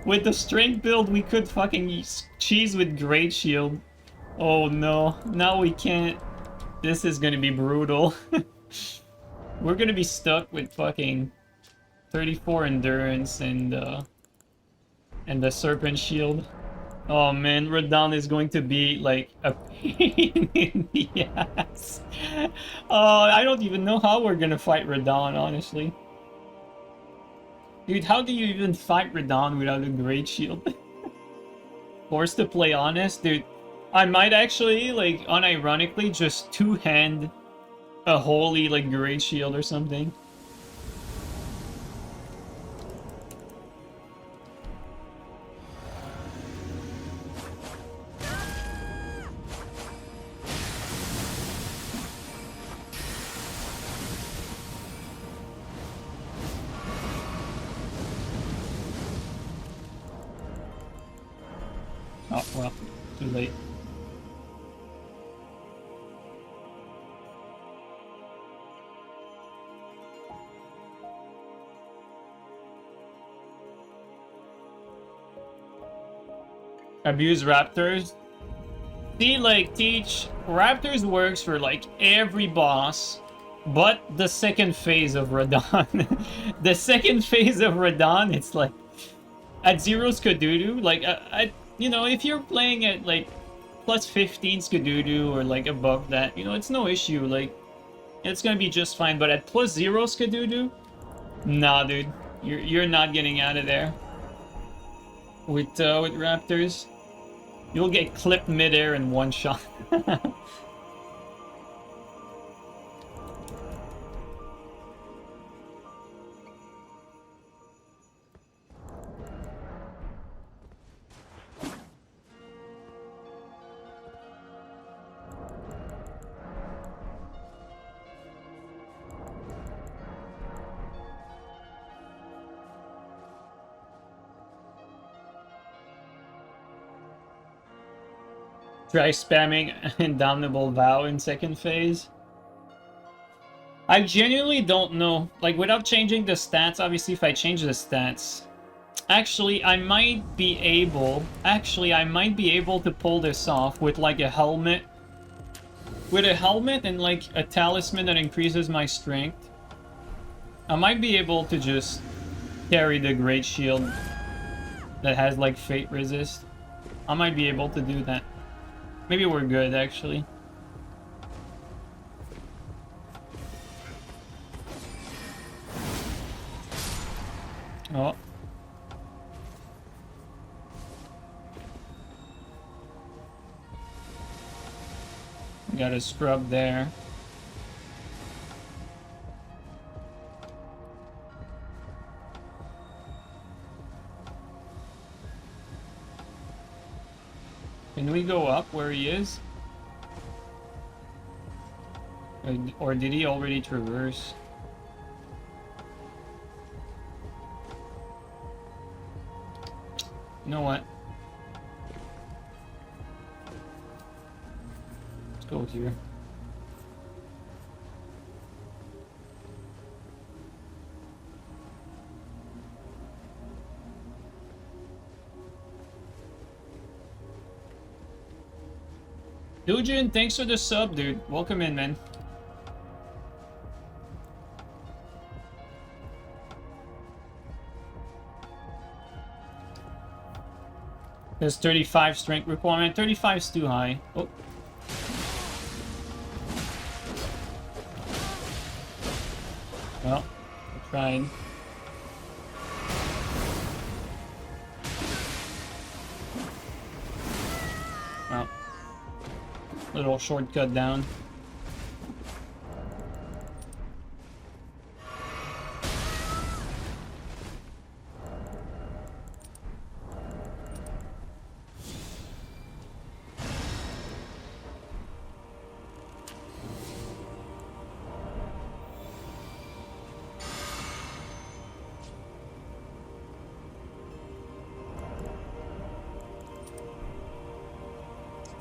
With the strength build, we could fucking cheese with Great Shield. Oh no, now we can't. This is gonna be brutal. We're gonna be stuck with fucking 34 endurance and the Serpent Shield. Oh man, Radahn is going to be like a pain in the ass. Oh, I don't even know how we're gonna fight Radahn, honestly. Dude, how do you even fight Radahn without a Great Shield? Forced to play honest? Dude, I might actually, like, unironically, just two-hand a holy, like, Great Shield or something. Oh, well, too late. Abuse raptors? See, like, Teach, Raptors works for, like, every boss, but the second phase of Radon. The second phase of Radon, it's like, at 0 Skadudu, like, you know, if you're playing at, like, plus 15 Skadudu or, like, above that, you know, it's no issue, like, it's gonna be just fine, but at plus 0 Skadudu, nah, dude, you're not getting out of there. With Raptors. You'll get clipped midair in one shot. Try spamming Indomitable Vow in second phase. I genuinely don't know. Like, without changing the stats, obviously if I change the stats... Actually, I might be able to pull this off with, like, a helmet. With a helmet and, like, a talisman that increases my strength. I might be able to just carry the Great Shield that has, like, Fate Resist. I might be able to do that. Maybe we're good, actually. Oh. Got a scrub there. Can we go up where he is? Or did he already traverse? You know what? Let's go here. Dujin, thanks for the sub, dude. Welcome in, man. There's 35 strength requirement. 35 is too high. Oh. Well, I tried. Well, little shortcut down.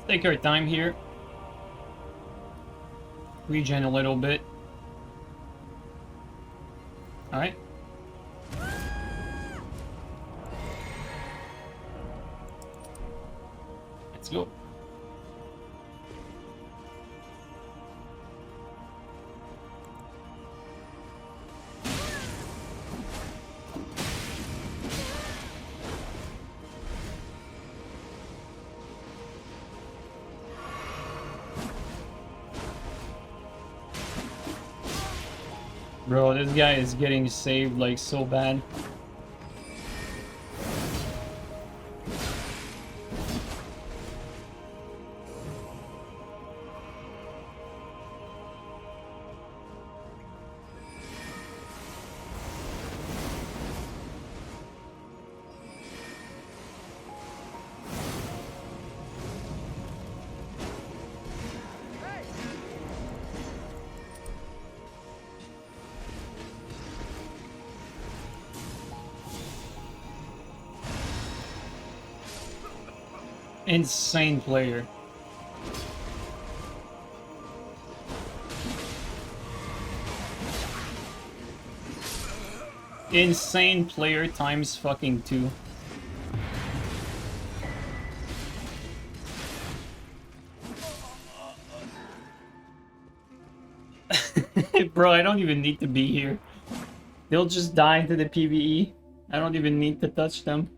Take our time here. Regen a little bit. Alright. Let's go. Bro, this guy is getting saved like so bad. Insane player. Insane player times fucking 2. Bro, I don't even need to be here. They'll just die into the PvE. I don't even need to touch them.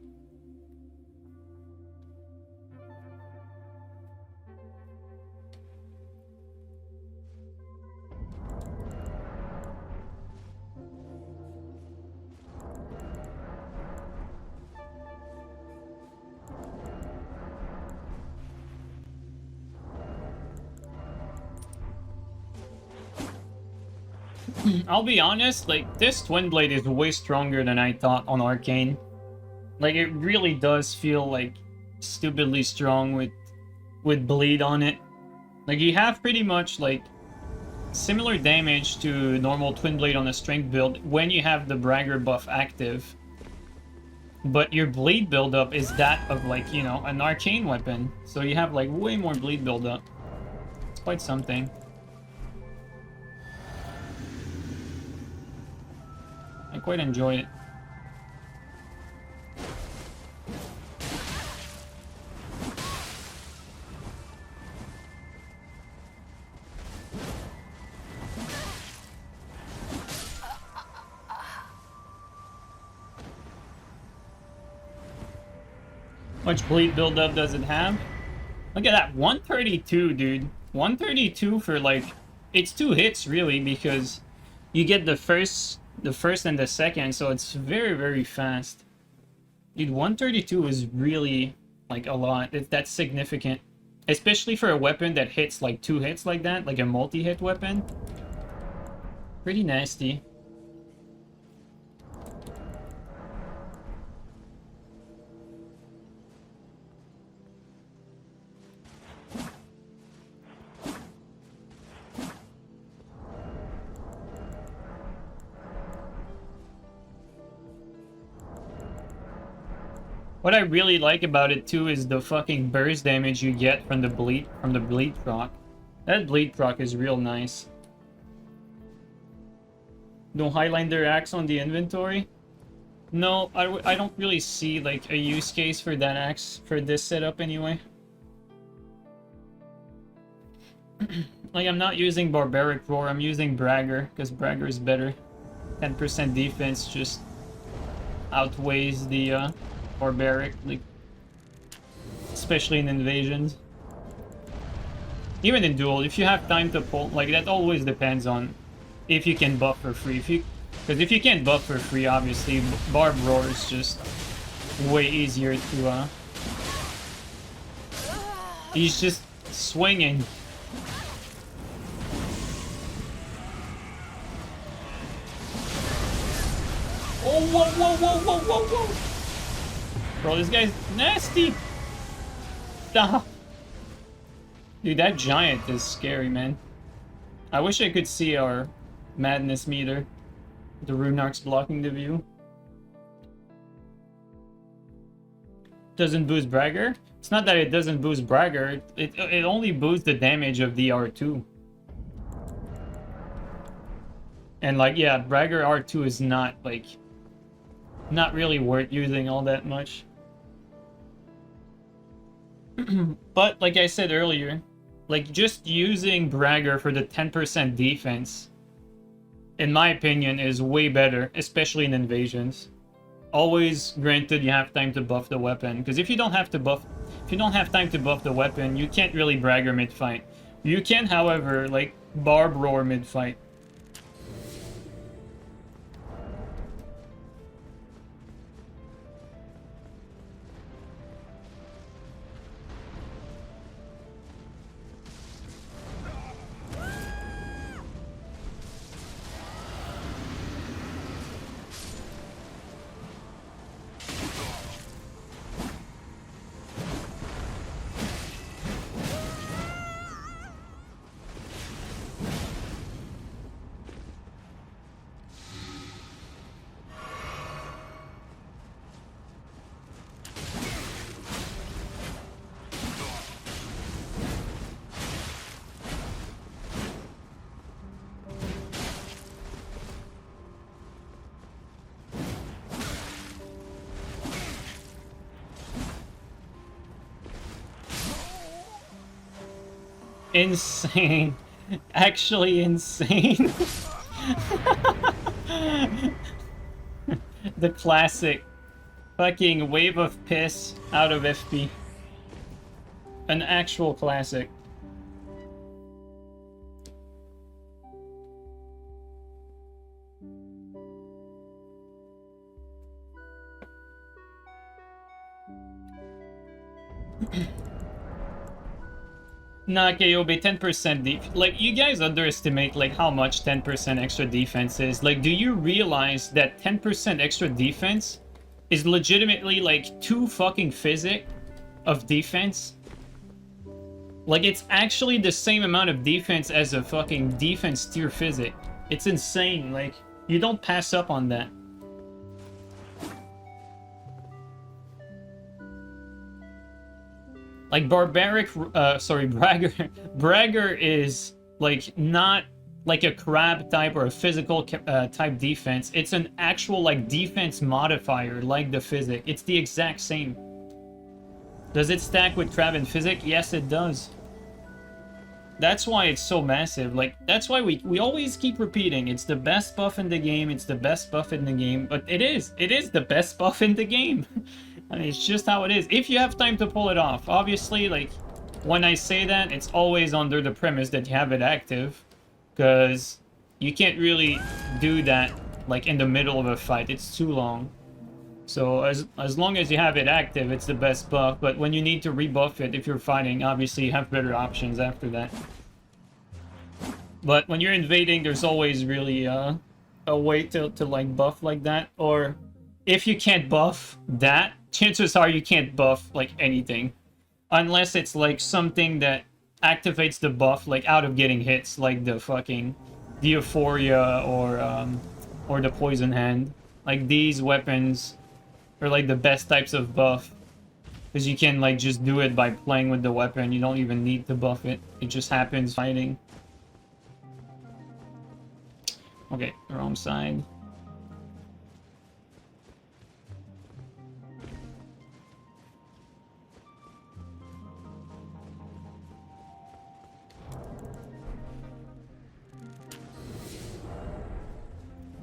I'll be honest, like, this Twin Blade is way stronger than I thought on Arcane. Like, it really does feel, like, stupidly strong with bleed on it. Like, you have pretty much, like, similar damage to normal Twin Blade on a strength build when you have the Bragger buff active. But your bleed buildup is that of, like, you know, an Arcane weapon. So you have, like, way more bleed buildup. It's quite something. I quite enjoy it. Much bleed buildup does it have? Look at that, 132, dude. 132 for, like, it's 2 hits really, because you get the first and the second, so it's very, very fast. Dude, 132 is really, like, a lot. That's significant. Especially for a weapon that hits, like, 2 hits like that, like a multi-hit weapon. Pretty nasty. What I really like about it too is the fucking burst damage you get from the bleed proc. That bleed proc is real nice. No Highlander axe on the inventory? No, I don't really see like a use case for that axe for this setup anyway. Like, I'm not using Barbaric Roar, I'm using Bragger, because Bragger is better. 10% defense just outweighs the Barbaric, like, especially in invasions. Even in duel, if you have time to pull, like, that always depends on if you can buff for free. Because if you can't buff for free, obviously, Barb Roar is just way easier to, he's just swinging. Oh, whoa, whoa, whoa, whoa, whoa, whoa! Bro, this guy's nasty! Stop! Dude, that giant is scary, man. I wish I could see our madness meter. The Runark's blocking the view. Doesn't boost Bragger? It's not that it doesn't boost Bragger, it only boosts the damage of the R2. And like, yeah, Bragger R2 is not, like, not really worth using all that much. But, like I said earlier, like, just using Bragger for the 10% defense, in my opinion, is way better, especially in invasions. Always, granted, you have time to buff the weapon, because if you don't have time to buff the weapon, you can't really Bragger mid-fight. You can, however, like, Barb Roar mid-fight. Insane. Actually insane. The classic fucking wave of piss out of FP. An actual classic. Nah, KOB, 10% def- like, you guys underestimate, like, how much 10% extra defense is. Like, do you realize that 10% extra defense is legitimately, like, 2 fucking physic of defense? Like, it's actually the same amount of defense as a fucking defense tier physic. It's insane, like, you don't pass up on that. Like, Barbaric, Bragger, Bragger is, like, not like a crab type or a physical type defense. It's an actual, like, defense modifier, like the physic. It's the exact same. Does it stack with crab and physic? Yes, it does. That's why it's so massive. Like, that's why we always keep repeating, it's the best buff in the game, it's the best buff in the game, but it is the best buff in the game. I mean, it's just how it is. If you have time to pull it off. Obviously, like, when I say that, it's always under the premise that you have it active. Because you can't really do that, like, in the middle of a fight. It's too long. So, as long as you have it active, it's the best buff. But when you need to rebuff it, if you're fighting, obviously you have better options after that. But when you're invading, there's always really a way to like, buff like that. Or, if you can't buff that, chances are you can't buff, like, anything. Unless it's, like, something that activates the buff, like, out of getting hits, like the fucking... the Euphoria or the Poison Hand. Like, these weapons are, like, the best types of buff. Because you can, like, just do it by playing with the weapon. You don't even need to buff it. It just happens fighting. Okay, wrong side.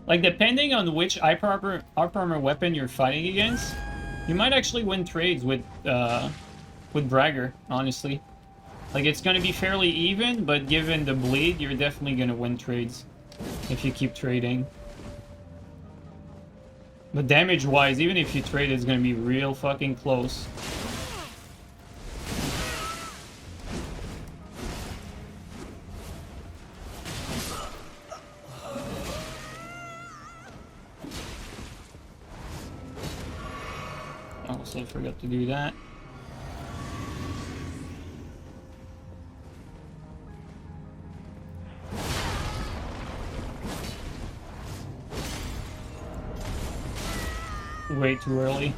Like, depending on which upper armor weapon you're fighting against, you might actually win trades with Bragger, honestly. Like, it's gonna be fairly even, but given the bleed, you're definitely gonna win trades if you keep trading. But damage-wise, even if you trade, it's gonna be real fucking close. I forgot to do that. Way too early.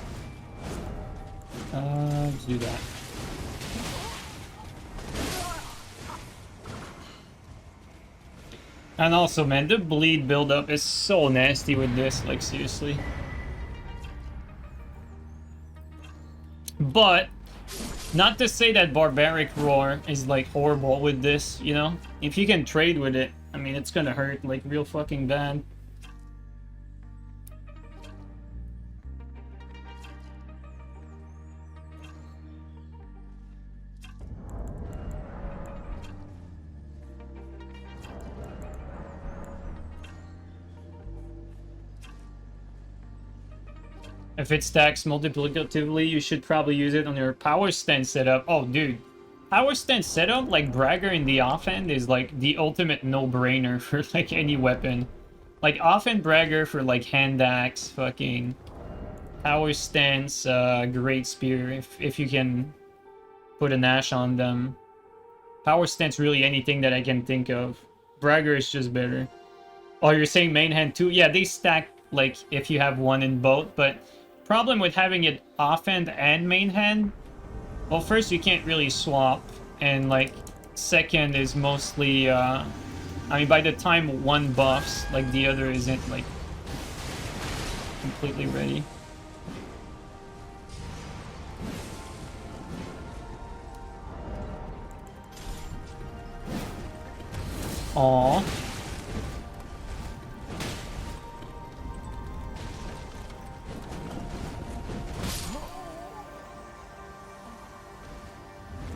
Let's do that. And also, man, the bleed buildup is so nasty with this, like, seriously. But, not to say that Barbaric Roar is, like, horrible with this, you know? If you can trade with it, I mean, it's gonna hurt, like, real fucking bad. If it stacks multiplicatively, you should probably use it on your power stance setup. Oh, dude. Power stance setup, like Bragger in the offhand, is like the ultimate no-brainer for like any weapon. Like offhand Bragger for like hand axe, fucking power stance, great spear if you can put a Nash on them. Power stance, really anything that I can think of. Bragger is just better. Oh, you're saying main hand too? Yeah, they stack like if you have one in both, but problem with having it offhand and main hand, well, first you can't really swap, and like second is mostly I mean, by the time one buffs, like the other isn't like completely ready. Aww.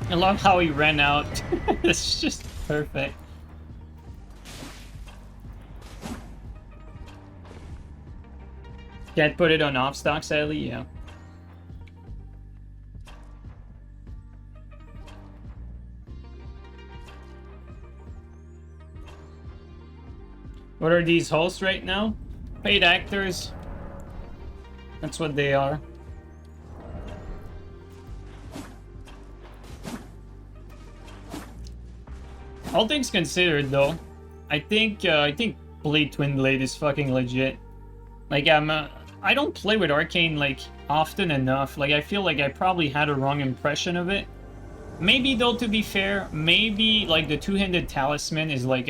I love how he ran out. It's just perfect. Can't put it on off stock, sadly, yeah. What are these hosts right now? Paid actors. That's what they are. All things considered, though, I think Blade Twin Blade is fucking legit. Like I don't play with Arcane like often enough. Like I feel like I probably had a wrong impression of it. Maybe though, to be fair, maybe like the two-handed talisman is like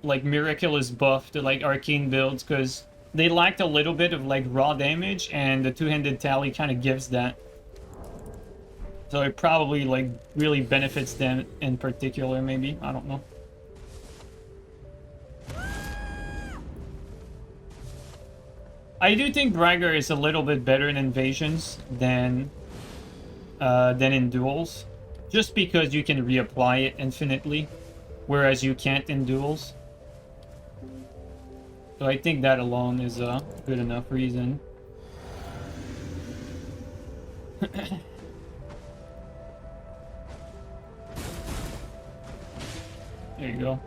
like miraculous buff to like Arcane builds because they lacked a little bit of like raw damage, and the two-handed tally kind of gives that. So it probably like really benefits them in particular, maybe. I don't know. I do think Bragger is a little bit better in invasions than in duels. Just because you can reapply it infinitely, whereas you can't in duels. So I think that alone is a good enough reason. There you go.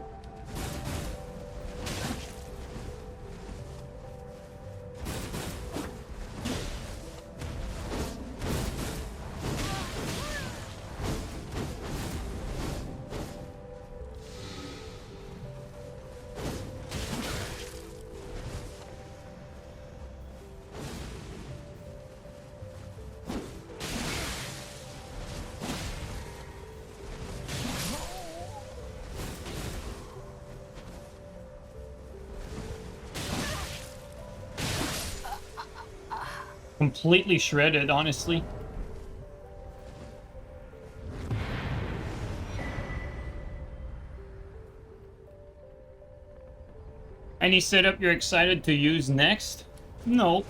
Completely shredded, honestly. Any setup you're excited to use next? No.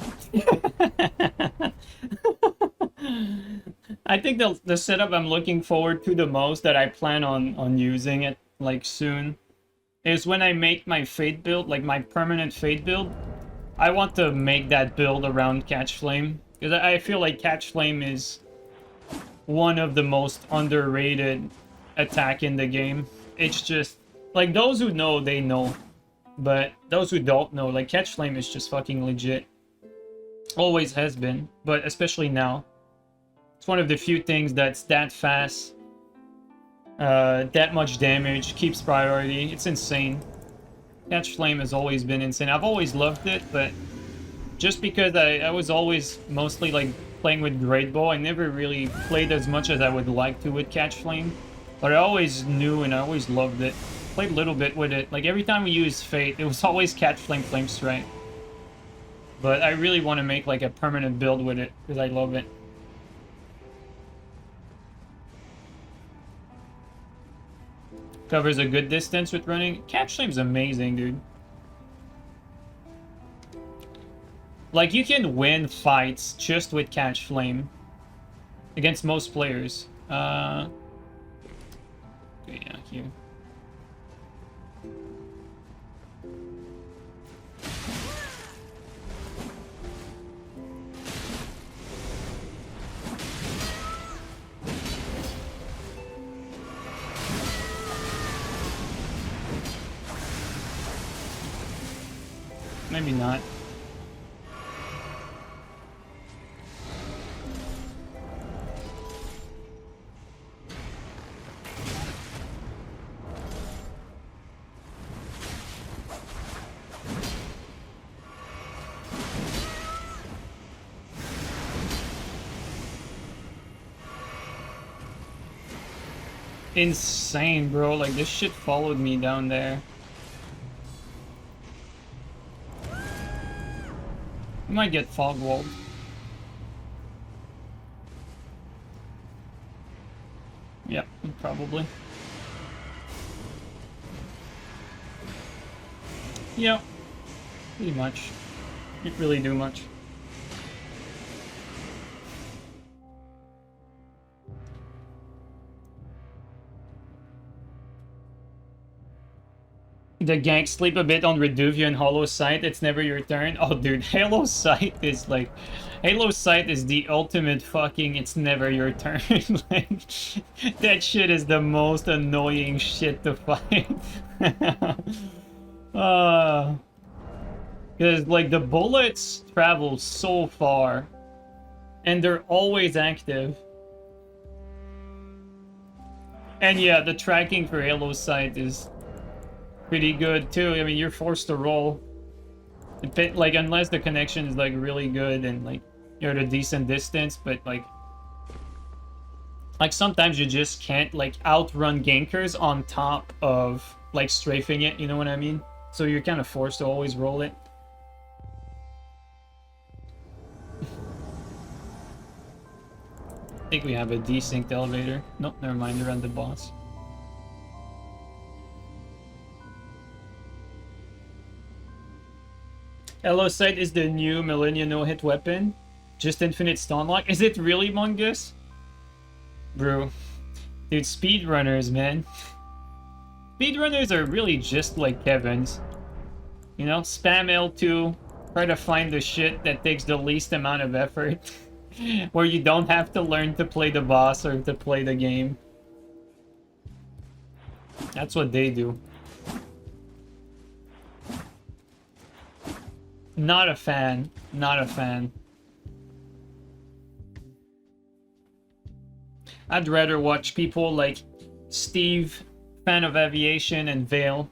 I think the setup I'm looking forward to the most, that I plan on using it like soon, is when I make my Fate build, like my permanent Fate build. I want to make that build around Catch Flame, because I feel like Catch Flame is one of the most underrated attack in the game. It's just, like, those who know, they know. But those who don't know, like, Catch Flame is just fucking legit. Always has been, but especially now. It's one of the few things that's that fast, that much damage, keeps priority. It's insane. Catch Flame has always been insane. I've always loved it, but just because I was always mostly like playing with Great Bow, I never really played as much as I would like to with Catch Flame. But I always knew and I always loved it. Played a little bit with it. Like every time we used Fate, it was always Catch Flame, Flame Strike. But I really want to make like a permanent build with it because I love it. Covers a good distance with running. Catch Flame's amazing, dude. Like, you can win fights just with Catch Flame against most players. Okay, yeah, here. Maybe not. Insane, bro. Like, this shit followed me down there. You might get fog walled. Yep, probably. Yeah, pretty much. Didn't really do much. The gank sleep a bit on Reduvia and Hollow Sight. It's never your turn. Oh, dude, Halo Sight is like... Halo Sight is the ultimate fucking it's never your turn. Like, that shit is the most annoying shit to fight. Because, like, the bullets travel so far. And they're always active. And yeah, the tracking for Halo Sight is pretty good too. I mean, you're forced to roll. Like, unless the connection is like really good and like you're at a decent distance, but like sometimes you just can't like outrun gankers on top of like strafing it, you know what I mean? So you're kind of forced to always roll it. I think we have a desynced elevator. Nope, never mind, they're on the boss. Hello Sight is the new Millennia no-hit weapon. Just infinite stun lock. Is it really, Mungus? Bro. Dude, speedrunners, man. Speedrunners are really just like Kevin's. You know, spam L2, try to find the shit that takes the least amount of effort. Where you don't have to learn to play the boss or to play the game. That's what they do. Not a fan. Not a fan. I'd rather watch people like Steve, fan of aviation, and Vale.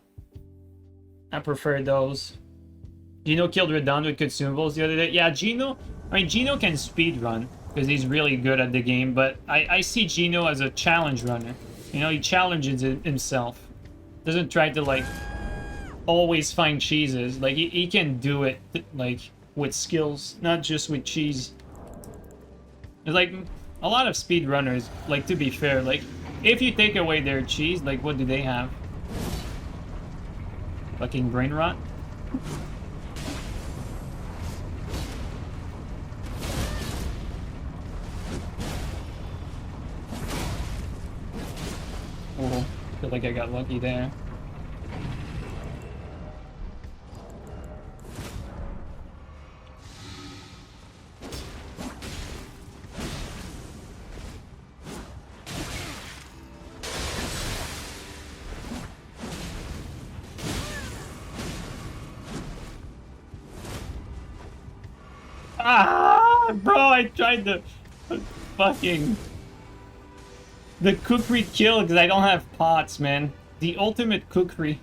I prefer those. Gino killed Redon with consumables the other day. Yeah, Gino... I mean, Gino can speedrun, because he's really good at the game, but I see Gino as a challenge runner. You know, he challenges himself. Doesn't try to, like, always find cheeses. Like, he can do it, like, with skills, not just with cheese. It's like, a lot of speedrunners, like, to be fair, like, if you take away their cheese, like, what do they have? Fucking brain rot? Oh, I feel like I got lucky there. Ah, bro, I tried to fucking... The cookery kill because I don't have pots, man. The ultimate cookery.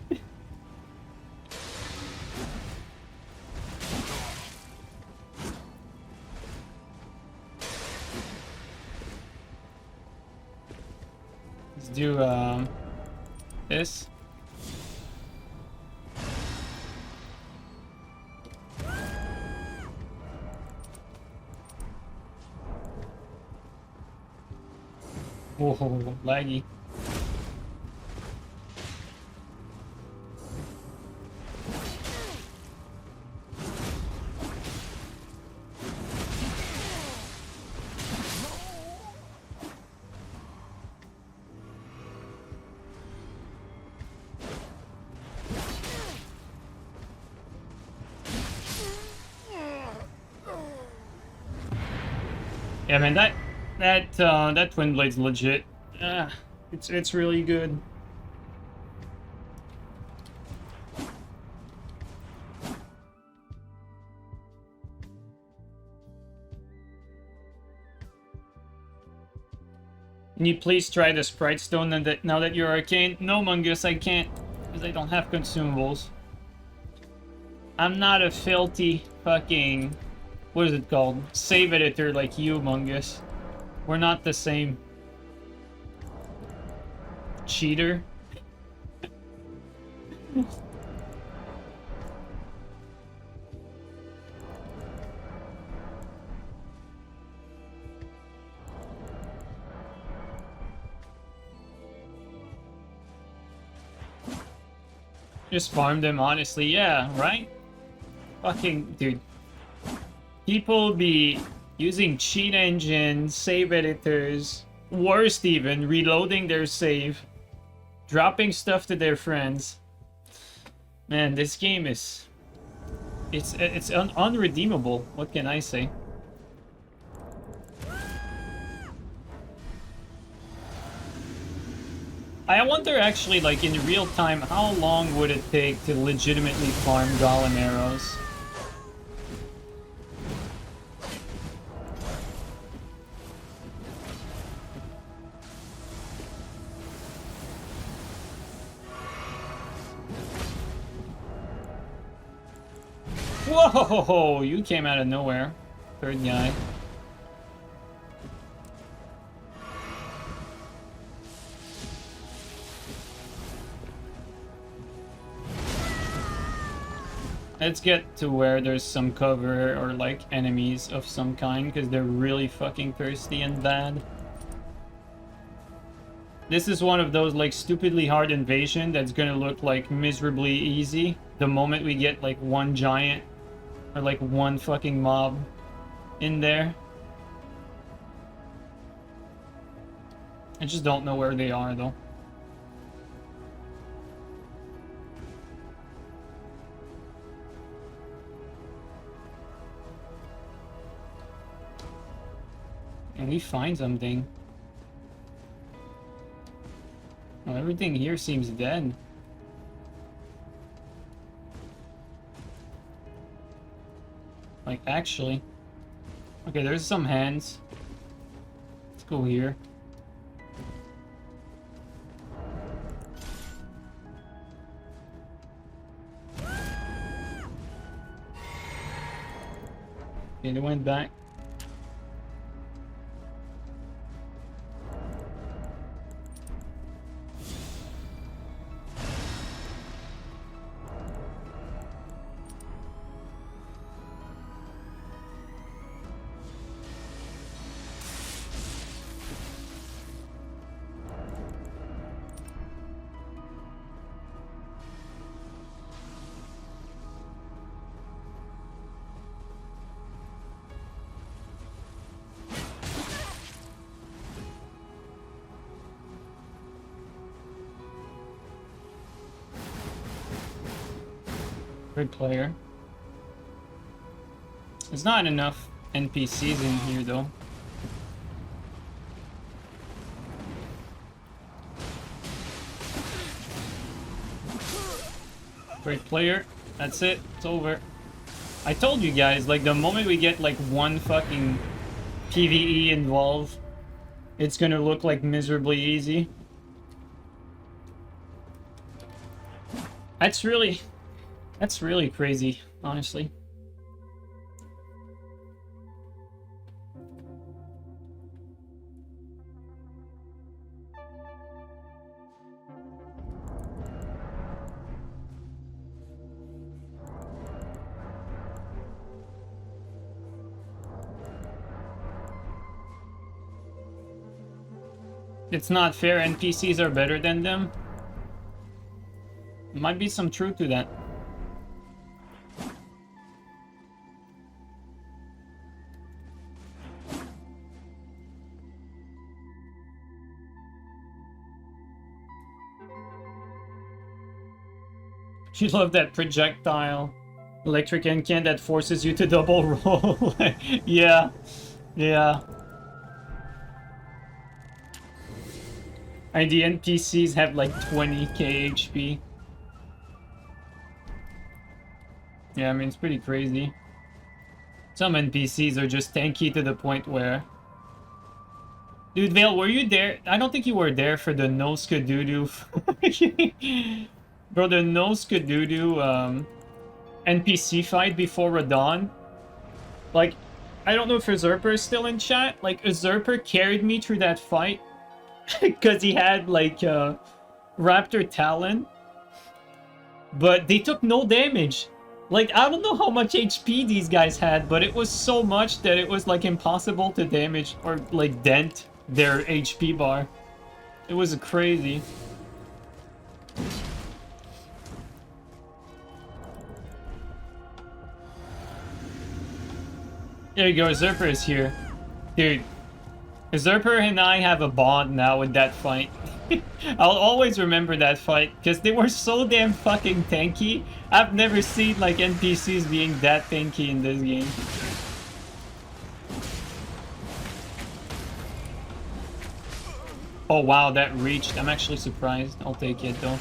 Let's do this. Whoa, laggy. Yeah, man, that Twin Blade's legit. It's really good. Can you please try the Sprite Stone now that you're arcane? No, Mungus, I can't, because I don't have consumables. I'm not a filthy fucking... What is it called? Save editor like you, Mungus. We're not the same. Cheater. Just farm them, honestly. Yeah, right? Fucking, dude. People be using cheat engines, save editors, worst even, reloading their save, dropping stuff to their friends. Man, this game is... It's unredeemable. What can I say? I wonder actually, like, in real time, how long would it take to legitimately farm golem arrows? Whoa! You came out of nowhere. Third guy. Let's get to where there's some cover or like enemies of some kind, because they're really fucking thirsty and bad. This is one of those like stupidly hard invasion that's gonna look like miserably easy the moment we get like one giant or like one fucking mob in there. I just don't know where they are though. Can we find something? Oh, everything here seems dead. Like, actually. Okay, there's some hands. Let's go here. Okay, they went back. Good player. There's not enough NPCs in here though. Great player. That's it. It's over. I told you guys, like, the moment we get like one fucking PvE involved, it's gonna look like miserably easy. That's really crazy, honestly. It's not fair, NPCs are better than them. Might be some truth to that. You love that projectile electric can that forces you to double roll. Yeah. Yeah. And the NPCs have like 20k HP. Yeah, I mean, it's pretty crazy. Some NPCs are just tanky to the point where... Dude, Vale, were you there? I don't think you were there for the no Skadoodoo. Bro, the no Skadoodoo NPC fight before Radon. Like, I don't know if Usurper is still in chat. Like, Usurper carried me through that fight. Because he had, like, Raptor Talon. But they took no damage. Like, I don't know how much HP these guys had, but it was so much that it was, like, impossible to damage or, like, dent their HP bar. It was crazy. There you go, Zerper is here. Dude, Zerper and I have a bond now with that fight. I'll always remember that fight, because they were so damn fucking tanky. I've never seen, like, NPCs being that tanky in this game. Oh wow, that reached. I'm actually surprised. I'll take it, though.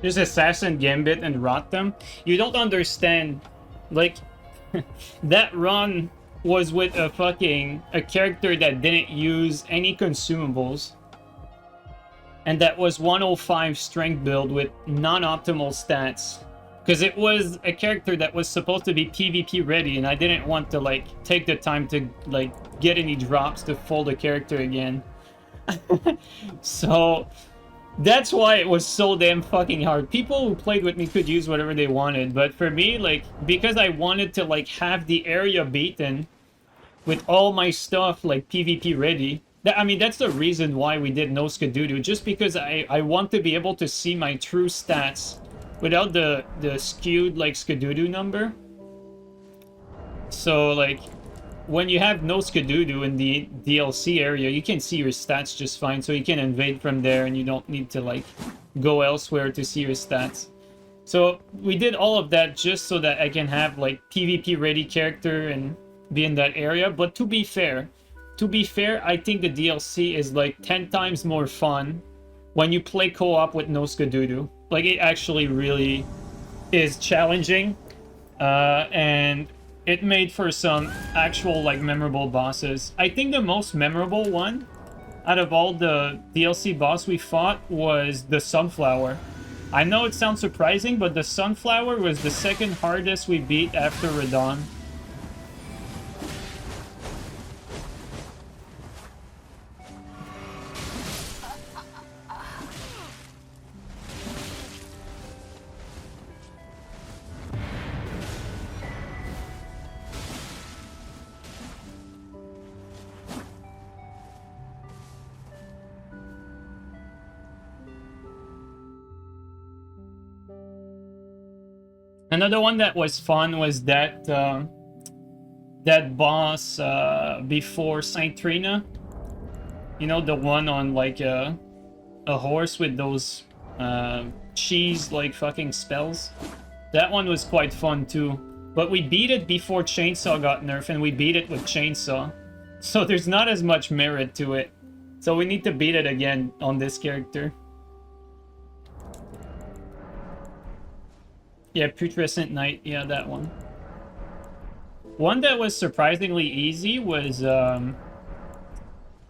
There's Assassin, Gambit, and Rotem. You don't understand. Like, that run was with a character that didn't use any consumables. And that was 105 strength build with non-optimal stats. Because it was a character that was supposed to be PvP ready, and I didn't want to, like, take the time to, like, get any drops to full the character again. So that's why it was so damn fucking hard. People who played with me could use whatever they wanted, but for me, like, because I wanted to, like, have the area beaten with all my stuff, like, PvP ready, I mean, that's the reason why we did no Skadudu, just because I want to be able to see my true stats without the skewed, like, Skadudu number. So, like, when you have no Skadudu in the DLC area, you can see your stats just fine, so you can invade from there and you don't need to, like, go elsewhere to see your stats. So we did all of that just so that I can have, like, PvP ready character and be in that area. But to be fair, I think the DLC is, like, 10 times more fun when you play co-op with no Skadudu. Like, it actually really is challenging, and it made for some actual, like, memorable bosses. I think the most memorable one out of all the DLC boss we fought was the Sunflower. I know it sounds surprising, but the Sunflower was the second hardest we beat after Radon. Another one that was fun was that that boss before Saintriot. You know, the one on, like, a horse with those cheese, like, fucking spells. That one was quite fun too. But we beat it before Chainsaw got nerfed, and we beat it with Chainsaw. So there's not as much merit to it. So we need to beat it again on this character. Yeah, Putrescent Knight. Yeah, that one. One that was surprisingly easy was the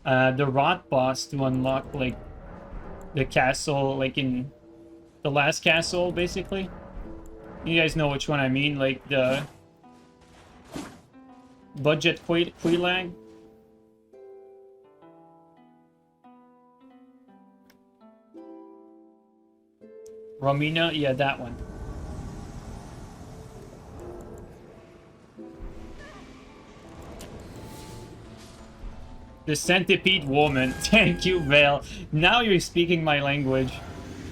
Rot boss to unlock, like, the castle, like in the last castle, basically. You guys know which one I mean, like the budget Queelag. Romina, yeah, that one. The Centipede Woman. Thank you, Vale. Now you're speaking my language.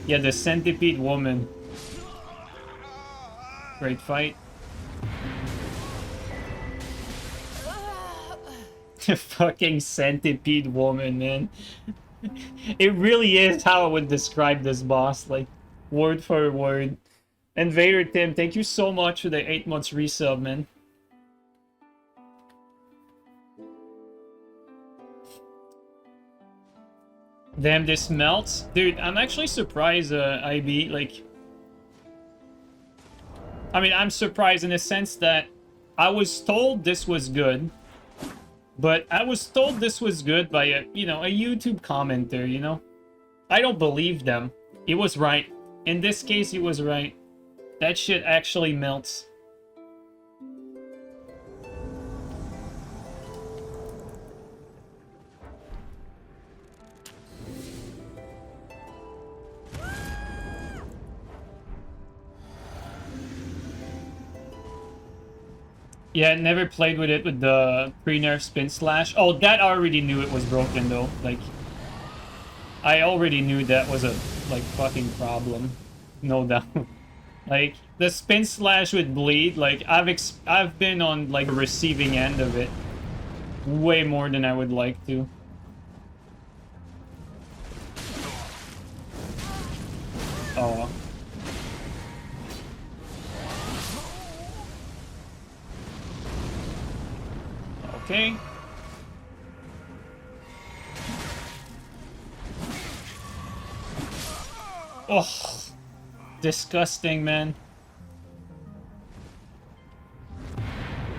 Yeah, the Centipede Woman. Great fight. The fucking Centipede Woman, man. It really is how I would describe this boss, like, word for word. Invader Tim, thank you so much for the 8 months resub, man. Damn, this melts. Dude, I'm actually surprised, IB, like, I mean, I'm surprised in the sense that I was told this was good, but I was told this was good by a, you know, a YouTube commenter, you know? I don't believe them. He was right. In this case, he was right. That shit actually melts. Yeah, never played with it with the pre-nerf spin slash. Oh, that I already knew it was broken though. Like, I already knew that was a, like, fucking problem. No doubt. Like, the spin slash with bleed, like, I've been on, like, receiving end of it. Way more than I would like to. Oh. Okay. Oh. Disgusting, man.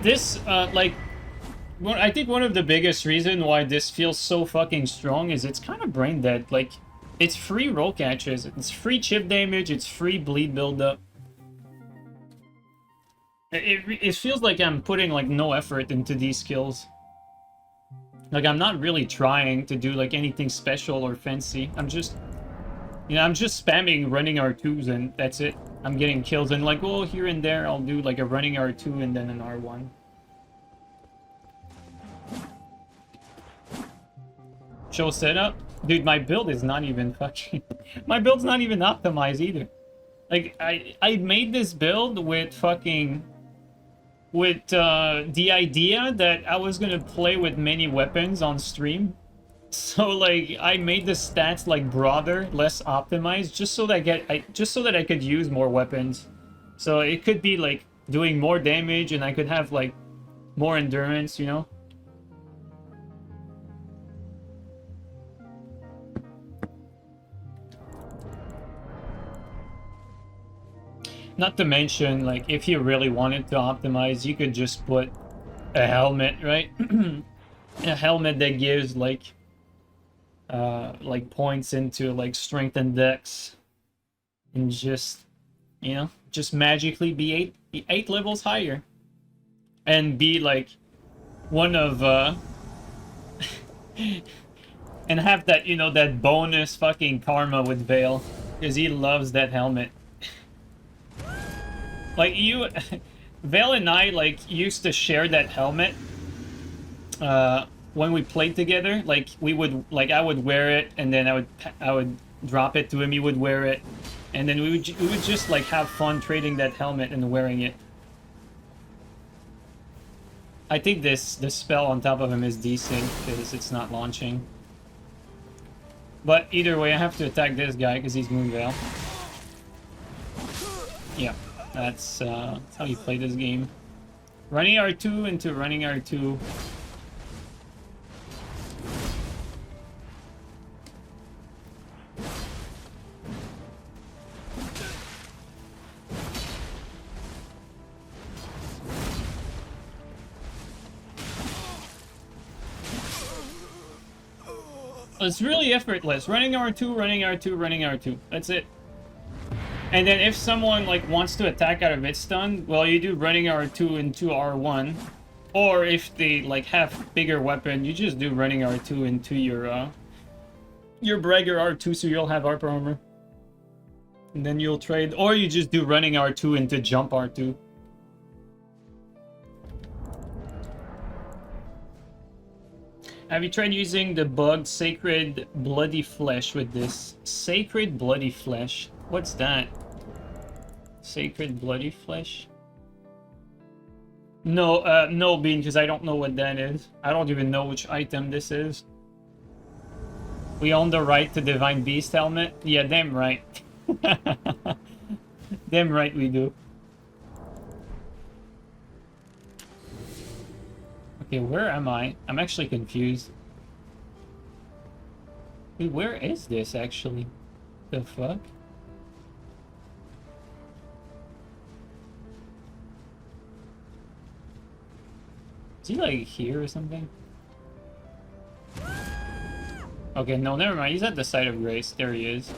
This, like... Well, I think one of the biggest reasons why this feels so fucking strong is it's kind of brain dead. Like, it's free roll catches, it's free chip damage, it's free bleed buildup. It feels like I'm putting, like, no effort into these skills. Like, I'm not really trying to do, like, anything special or fancy. I'm just... You know, I'm just spamming running R2s and that's it. I'm getting kills and, like, well, here and there I'll do, like, a running R2 and then an R1. Show setup? Dude, my build is not even fucking... My build's not even optimized either. Like, I made this build with fucking... With the idea that I was gonna play with many weapons on stream. So, like, I made the stats, like, broader, less optimized, just so that I could use more weapons. So it could be, like, doing more damage and I could have, like, more endurance, you know? Not to mention, like, if you really wanted to optimize, you could just put a helmet, right? A helmet that gives, like, points into, like, strength and dex. And just, you know, just magically be eight levels higher. And be, like, one of, and have that, you know, that bonus fucking karma with Vale. Because he loves that helmet. Like, you... Vale and I, like, used to share that helmet. When we played together. Like, we would... Like, I would wear it, and then I would drop it to him, he would wear it. And then we would just, like, have fun trading that helmet and wearing it. I think the spell on top of him is decent, because it's not launching. But either way, I have to attack this guy, because he's Moonveil. Yeah. That's how you play this game. Running R2 into running R2. It's really effortless. Running R2, running R2, running R2. That's it. And then if someone, like, wants to attack out of its stun, well, you do running R2 into R1. Or if they, like, have bigger weapon, you just do running R2 into your Bragger R2 so you'll have upper armor. And then you'll trade. Or you just do running R2 into jump R2. Have you tried using the bug Sacred Bloody Flesh with this? Sacred Bloody Flesh? What's that? Sacred Bloody Flesh? No, no, Bean, because I don't know what that is. I don't even know which item this is. We own the right to Divine Beast helmet? Yeah, damn right. Damn right we do. Okay, where am I? I'm actually confused. Wait, where is this, actually? The fuck? Is he like here or something? Okay, no, never mind. He's at the site of grace. There he is.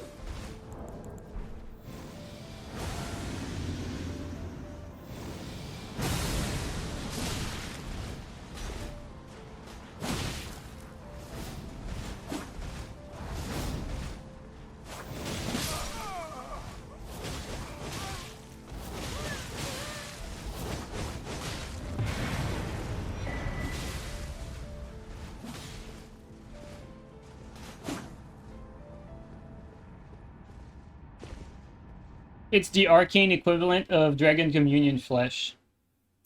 It's the arcane equivalent of Dragon Communion flesh.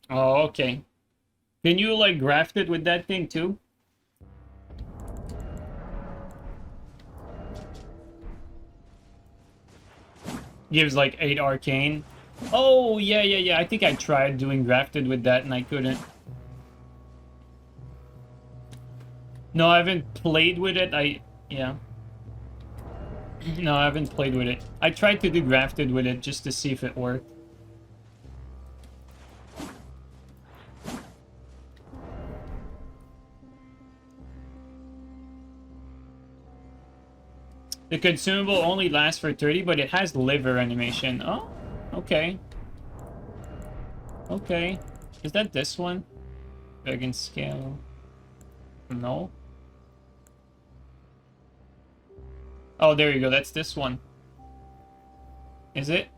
Oh, okay. Can you, like, graft it with that thing, too? Gives, like, 8 arcane. Oh, yeah. I think I tried doing grafted with that, and I couldn't. No, I haven't played with it. Yeah. No, I haven't played with it. I tried to do grafted with it just to see if it worked. The consumable only lasts for 30, but it has liver animation. Oh, okay. Okay. Is that this one? Dragon scale. No. Oh, there you go. That's this one. Is it?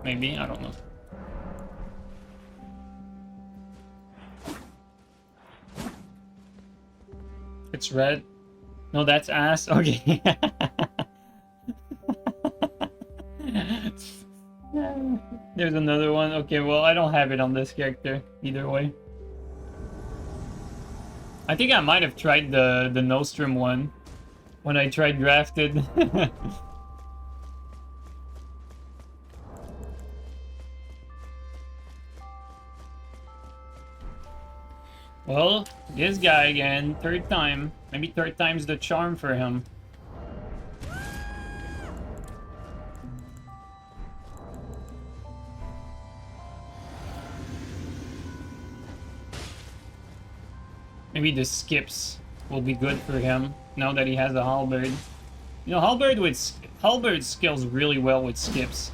Maybe. I don't know. It's red. No, that's ass. Okay. There's another one. Okay, well, I don't have it on this character either way. I think I might have tried the Nostrum one when I tried grafted. Well, this guy again, third time. Maybe third time's the charm for him. Maybe the skips will be good for him now that he has a halberd. You know, halberd scales really well with skips.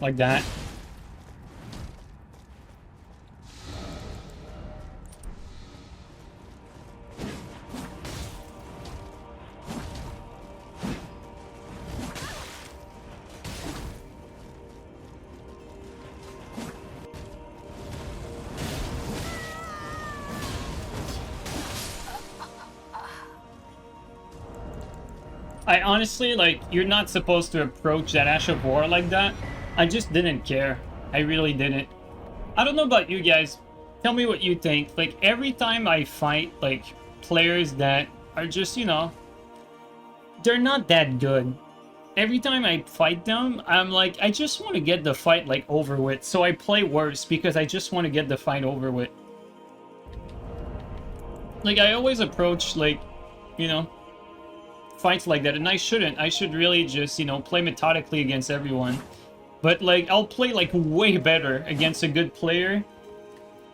Like that. I honestly, like, you're not supposed to approach that Ash of War like that. I just didn't care. I really didn't. I don't know about you guys. Tell me what you think. Like, every time I fight, like, players that are just, you know, they're not that good. Every time I fight them, I'm like, I just want to get the fight, like, over with. So I play worse because I just want to get the fight over with. Like, I always approach, like, you know, fights like that, and I shouldn't. I should really just, you know, play methodically against everyone. But, like, I'll play, like, way better against a good player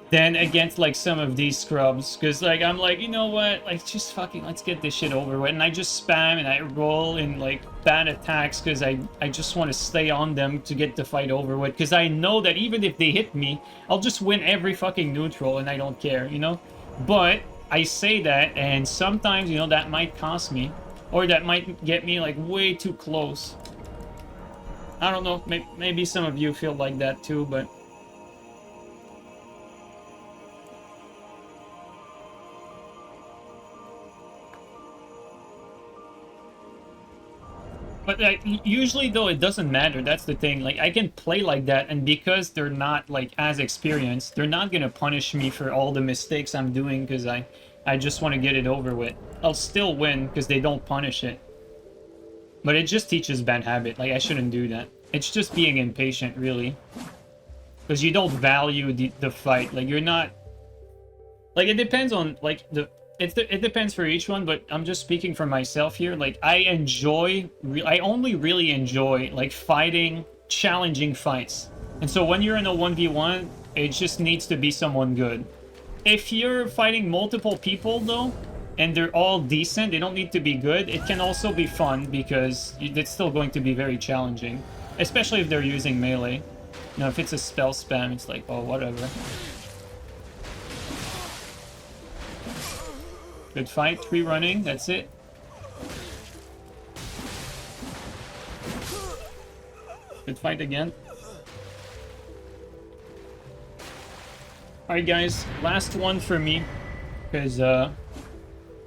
than against, like, some of these scrubs. Because, like, I'm like, you know what? Like, just fucking, let's get this shit over with. And I just spam and I roll in, like, bad attacks because I just want to stay on them to get the fight over with. Because I know that even if they hit me, I'll just win every fucking neutral and I don't care, you know? But I say that, and sometimes, you know, that might cost me. Or that might get me, like, way too close. I don't know, maybe some of you feel like that too, but... But, like, usually, though, it doesn't matter. That's the thing. Like, I can play like that, and because they're not, like, as experienced, they're not gonna punish me for all the mistakes I'm doing, because I just want to get it over with. I'll still win, because they don't punish it. But it just teaches bad habit. Like, I shouldn't do that. It's just being impatient, really. Because you don't value the fight. Like, you're not... Like, it depends on, like, it depends for each one, but I'm just speaking for myself here. Like, I only really enjoy, like, fighting challenging fights. And so when you're in a 1v1, it just needs to be someone good. If you're fighting multiple people, though, and they're all decent, they don't need to be good, it can also be fun because it's still going to be very challenging. Especially if they're using melee. You know, if it's a spell spam, it's like, oh, whatever. Good fight, 3 running, that's it. Good fight again. Alright guys, last one for me. Because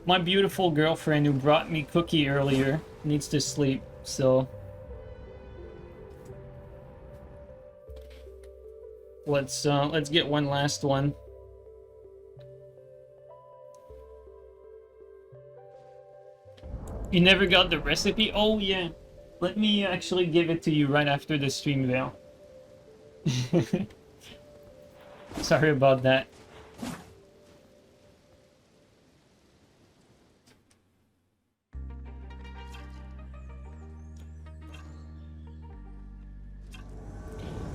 my beautiful girlfriend who brought me cookie earlier needs to sleep, so... Let's get one last one. You never got the recipe? Oh yeah. Let me actually give it to you right after the stream, Vale. Sorry about that.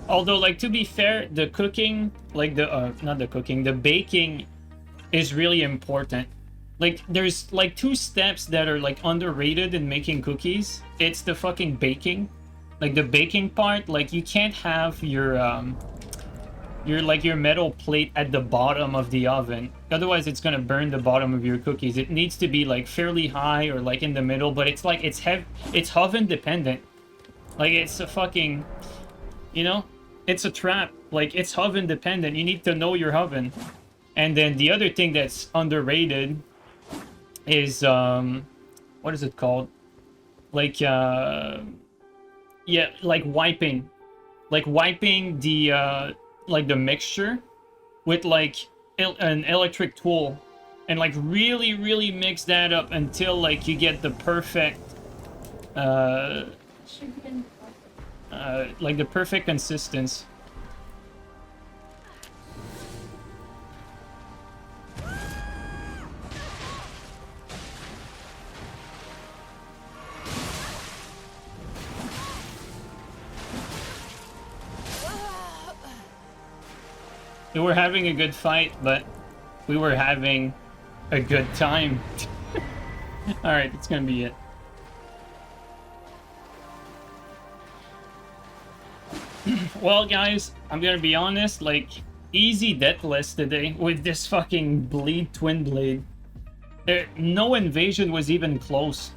Although, like, to be fair, the cooking, like not the cooking, the baking is really important. Like, there's, like, 2 steps that are, like, underrated in making cookies. It's the fucking baking. Like, the baking part, like, you can't have your metal plate at the bottom of the oven. Otherwise, it's gonna burn the bottom of your cookies. It needs to be, like, fairly high or, like, in the middle, but it's, like, it's oven dependent. Like, it's a fucking, you know? It's a trap. Like, it's oven dependent. You need to know your oven. And then the other thing that's underrated is, what is it called? Like, yeah, like wiping. Like, wiping the, like, the mixture with, like, an electric tool. And, like, really, really mix that up until, like, you get the perfect, like, the perfect consistency. We were having a good fight, but we were having a good time. Alright, that's gonna be it. Well, guys, I'm gonna be honest, like, easy deathless today with this fucking bleed twin blade. No invasion was even close.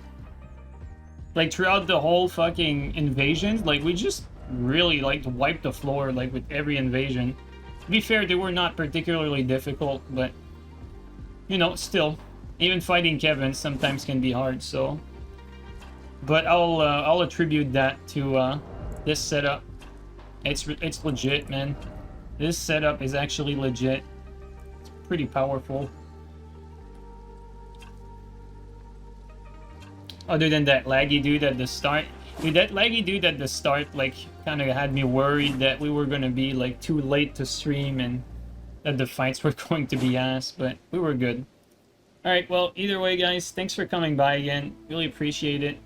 Like, throughout the whole fucking invasion, like, we just really, like, wiped the floor, like, with every invasion. To be fair, they were not particularly difficult, but, you know, still, even fighting Kevin sometimes can be hard, so... But I'll attribute that to, this setup. It's legit, man. This setup is actually legit. It's pretty powerful. Other than that laggy dude at the start. Dude, that laggy dude at the start, like, kind of had me worried that we were going to be, like, too late to stream and that the fights were going to be ass, but we were good. Alright, well, either way, guys, thanks for coming by again. Really appreciate it.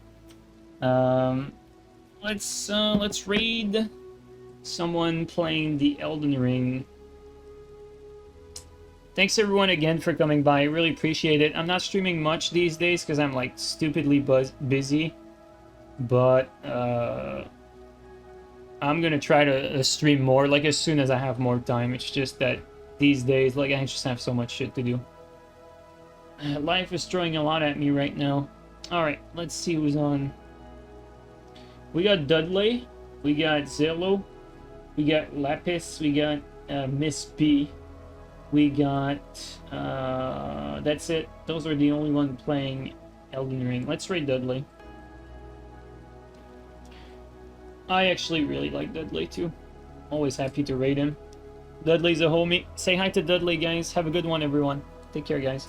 Let's raid someone playing the Elden Ring. Thanks everyone again for coming by. I really appreciate it. I'm not streaming much these days because I'm, like, stupidly busy. But, I'm gonna try to stream more, like, as soon as I have more time. It's just that these days, like, I just have so much shit to do. Life is throwing a lot at me right now. Alright, let's see who's on. We got Dudley, we got Zello, we got Lapis, we got Miss B, we got, that's it. Those are the only one playing Elden Ring. Let's raid Dudley. I actually really like Dudley too. Always happy to raid him. Dudley's a homie. Say hi to Dudley, guys. Have a good one, everyone. Take care, guys.